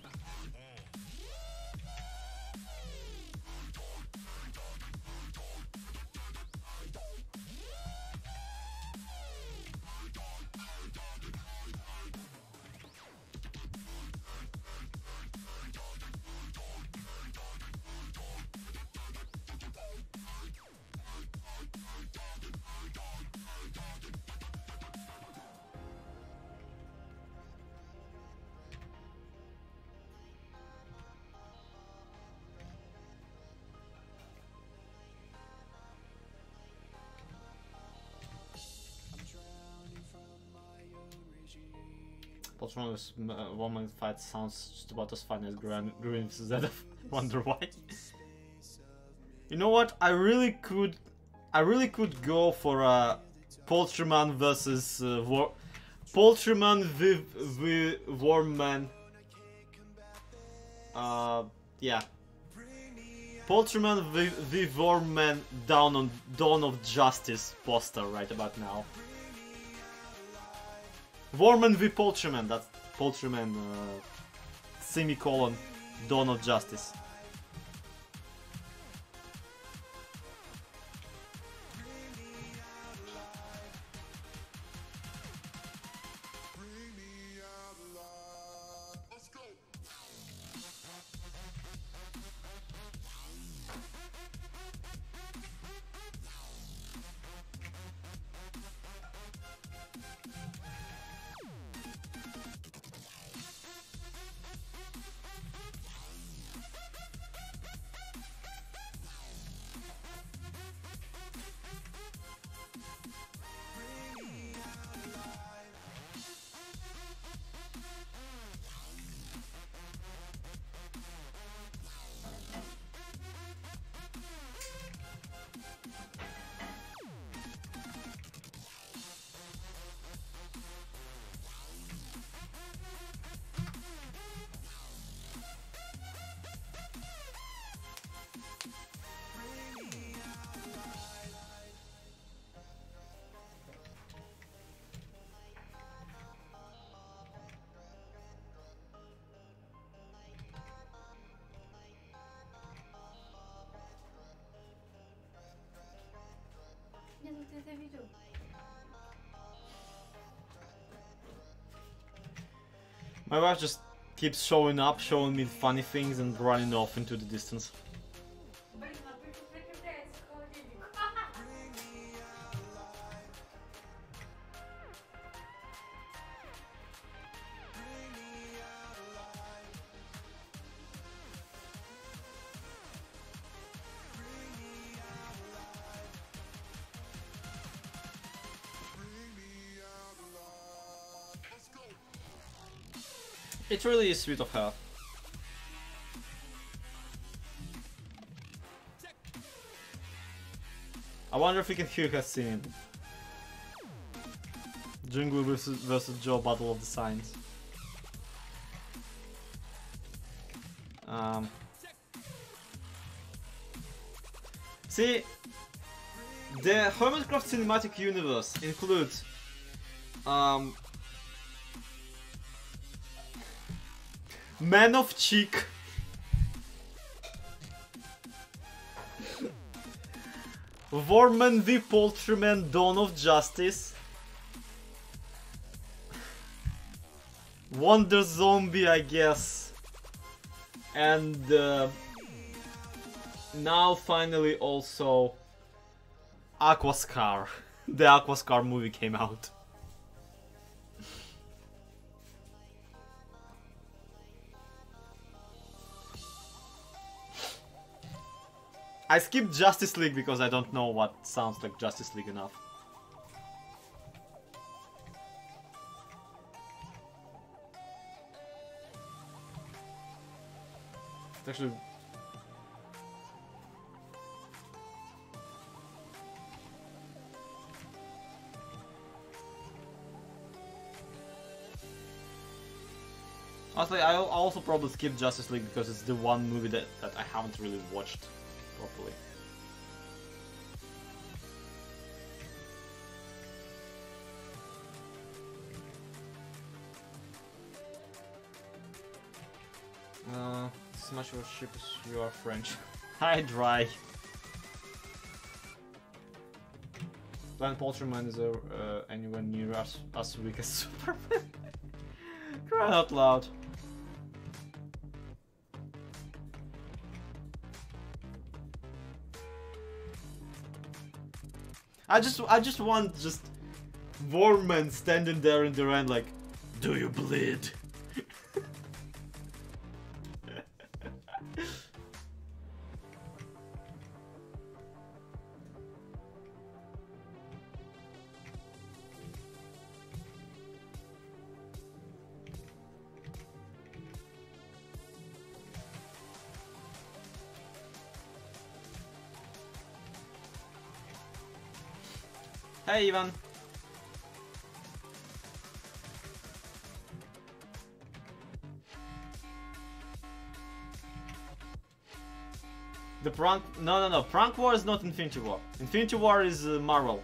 Poltron's woman fight sounds just about as fun as Green Zed of Wonder Why. You know what? I really could go for a Polterman versus Polterman v Wormman. Yeah. Polterman v Wormman Dawn of Justice poster right about now. Wormman v Polterman, that's Polterman, semicolon, Dawn of Justice. Не, ну ты это видел. My wife just keeps showing up, showing me funny things and running off into the distance. Блин, а прикрепляется к холодильнику. It really is sweet of her. I wonder if we can hear her singing. Jingle versus Joe Battle of the Signs. See, the Hermitcraft cinematic universe includes Man of Cheek, Warman the Poultryman, Dawn of Justice, Wonder Zombie, I guess, and now finally also Aquascar. The Aquascar movie came out. I skipped Justice League because I don't know what sounds like Justice League enough. It's actually... Honestly, I'll also probably skip Justice League because it's the one movie that I haven't really watched properly. Smash your ship is you are French. Hi, dry. Blind Poultryman is anywhere near as weak as Superman. Cry out loud. I just want Warman standing there in the rain like, do you bleed? Hey, Ivan. The prank... No. Prank War is not Infinity War. Infinity War is Marvel.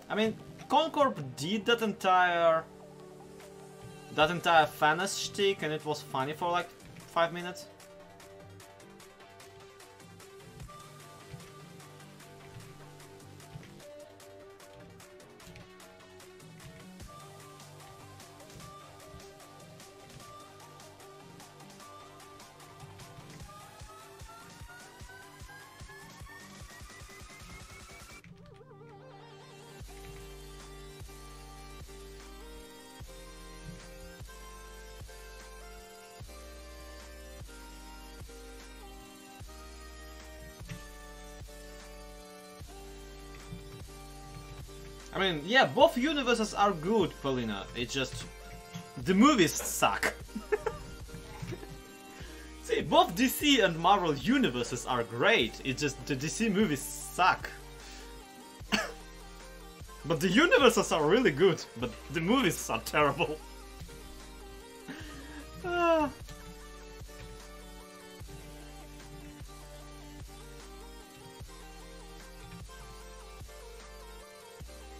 I mean, Concorp did that entire Thanos shtick, and it was funny for like 5 minutes. I mean, yeah, both universes are good, Paulina. It's just the movies suck. See, both DC and Marvel universes are great. It's just the DC movies suck. But the universes are really good, but the movies are terrible.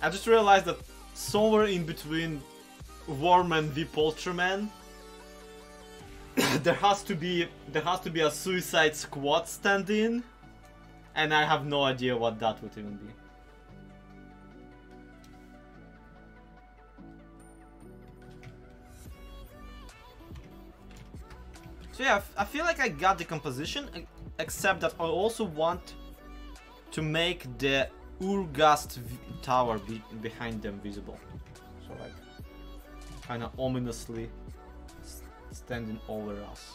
I just realized that somewhere in between Worm and the Polterman, there has to be a Suicide Squad stand-in, and I have no idea what that would even be. So yeah, I feel like I got the composition, except that I also want to make the Urgast tower behind them visible. So like, kind of ominously standing over us.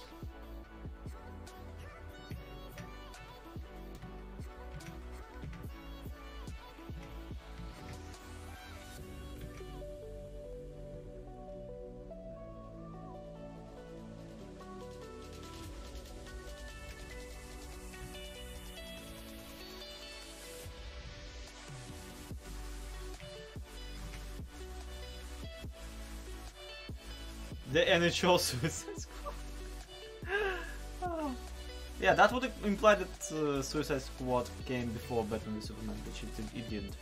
The NHL Suicide Squad. Oh. Yeah, that would imply that Suicide Squad came before Batman v Superman, which it didn't.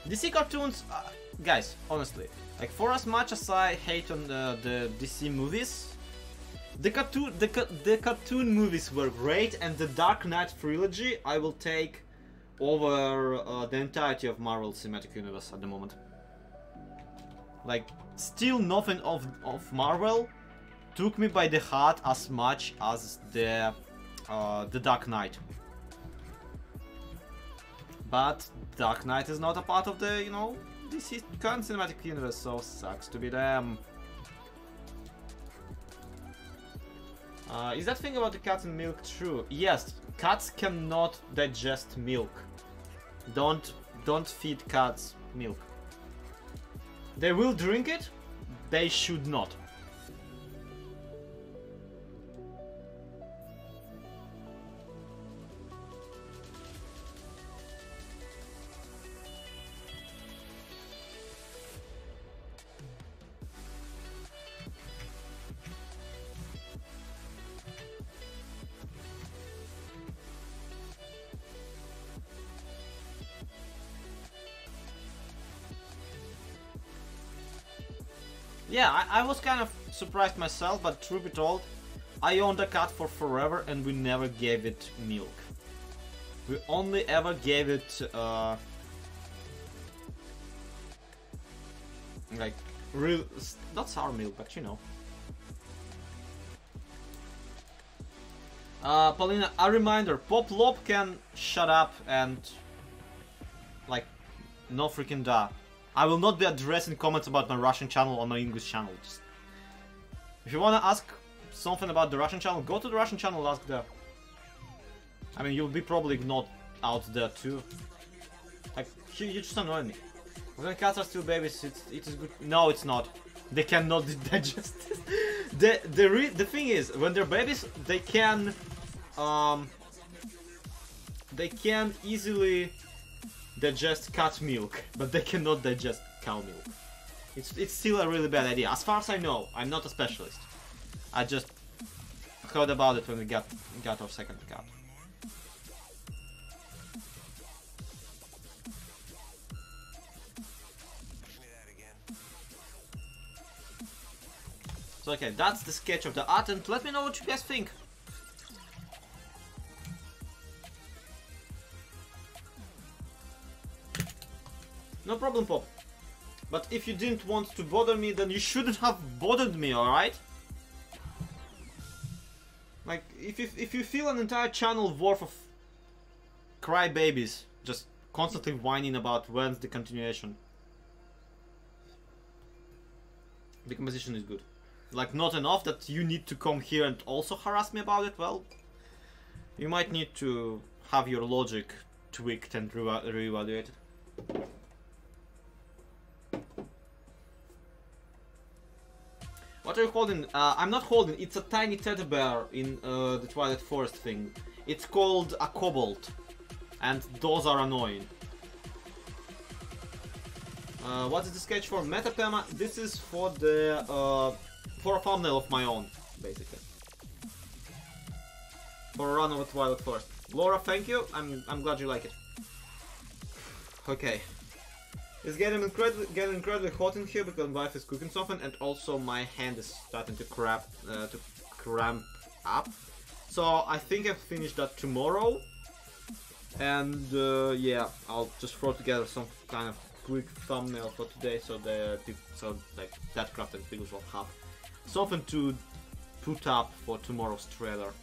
DC cartoons, guys, honestly, like for as much as I hate on the DC movies, the cartoon movies were great, and the Dark Knight trilogy I will take over the entirety of Marvel Cinematic Universe at the moment. Like, still nothing of Marvel took me by the heart as much as the Dark Knight. But Dark Knight is not a part of the, you know, DC current cinematic universe, so sucks to be them. Is that thing about the cat and milk true? Yes, cats cannot digest milk. Don't feed cats milk. They will drink it, they should not. Yeah, I was kind of surprised myself, but truth be told, I owned a cat for forever and we never gave it milk. We only ever gave it, like, real, not sour milk, but you know. Paulina, a reminder, Pop Lob can shut up and, like, no freaking da. I will not be addressing comments about my Russian channel or my English channel. Just, if you wanna ask something about the Russian channel, go to the Russian channel, ask there. I mean, you'll be probably not out there too. Like, you just annoy me. When cats are still babies, it is good. No, it's not. They cannot digest it. The thing is, when they're babies, they can easily digest cat milk, but they cannot digest cow milk. It's still a really bad idea. As far as I know, I'm not a specialist. I just heard about it when we got our second cat. So okay, that's the sketch of the art, and let me know what you guys think. No problem, Pop. But if you didn't want to bother me, then you shouldn't have bothered me, alright? Like, if you feel an entire channel worth of crybabies just constantly whining about when's the continuation, the composition is good. Like, not enough that you need to come here and also harass me about it, well, you might need to have your logic tweaked and reevaluated. What are you holding? I'm not holding, it's a tiny teddy bear in the Twilight Forest thing. It's called a kobold, and those are annoying. What is the sketch for? Metapema? This is for the for a thumbnail of my own, basically. For a run over Twilight Forest. Laura, thank you. I'm glad you like it. Okay. It's getting incredibly hot in here because my wife is cooking something, and also my hand is starting to cramp up. So I think I'll finish that tomorrow. And yeah, I'll just throw together some kind of quick thumbnail for today, so like that craft and figures will have something to put up for tomorrow's trailer.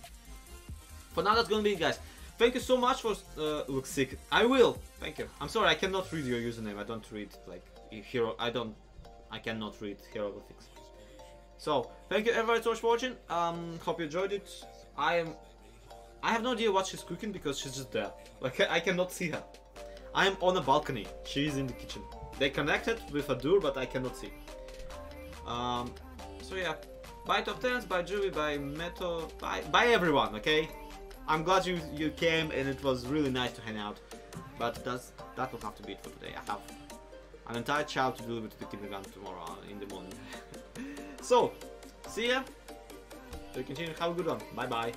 For now, that's gonna be it, guys. Thank you so much for look sick. I will. Thank you. I'm sorry, I cannot read your username. I don't read like hero. I cannot read hieroglyphics. So thank you everybody so much for watching. Hope you enjoyed it. I have no idea what she's cooking because she's just there. Like I cannot see her. I am on a balcony. She's in the kitchen. They connected with a door, but I cannot see. So yeah. Bye Top 10s, bye Julie, bye Meto, bye everyone. Okay. I'm glad you came, and it was really nice to hang out. But that will have to be it for today. I have an entire child to deliver to the kindergarten tomorrow in the morning. So, see ya. So continue. Have a good one. Bye bye.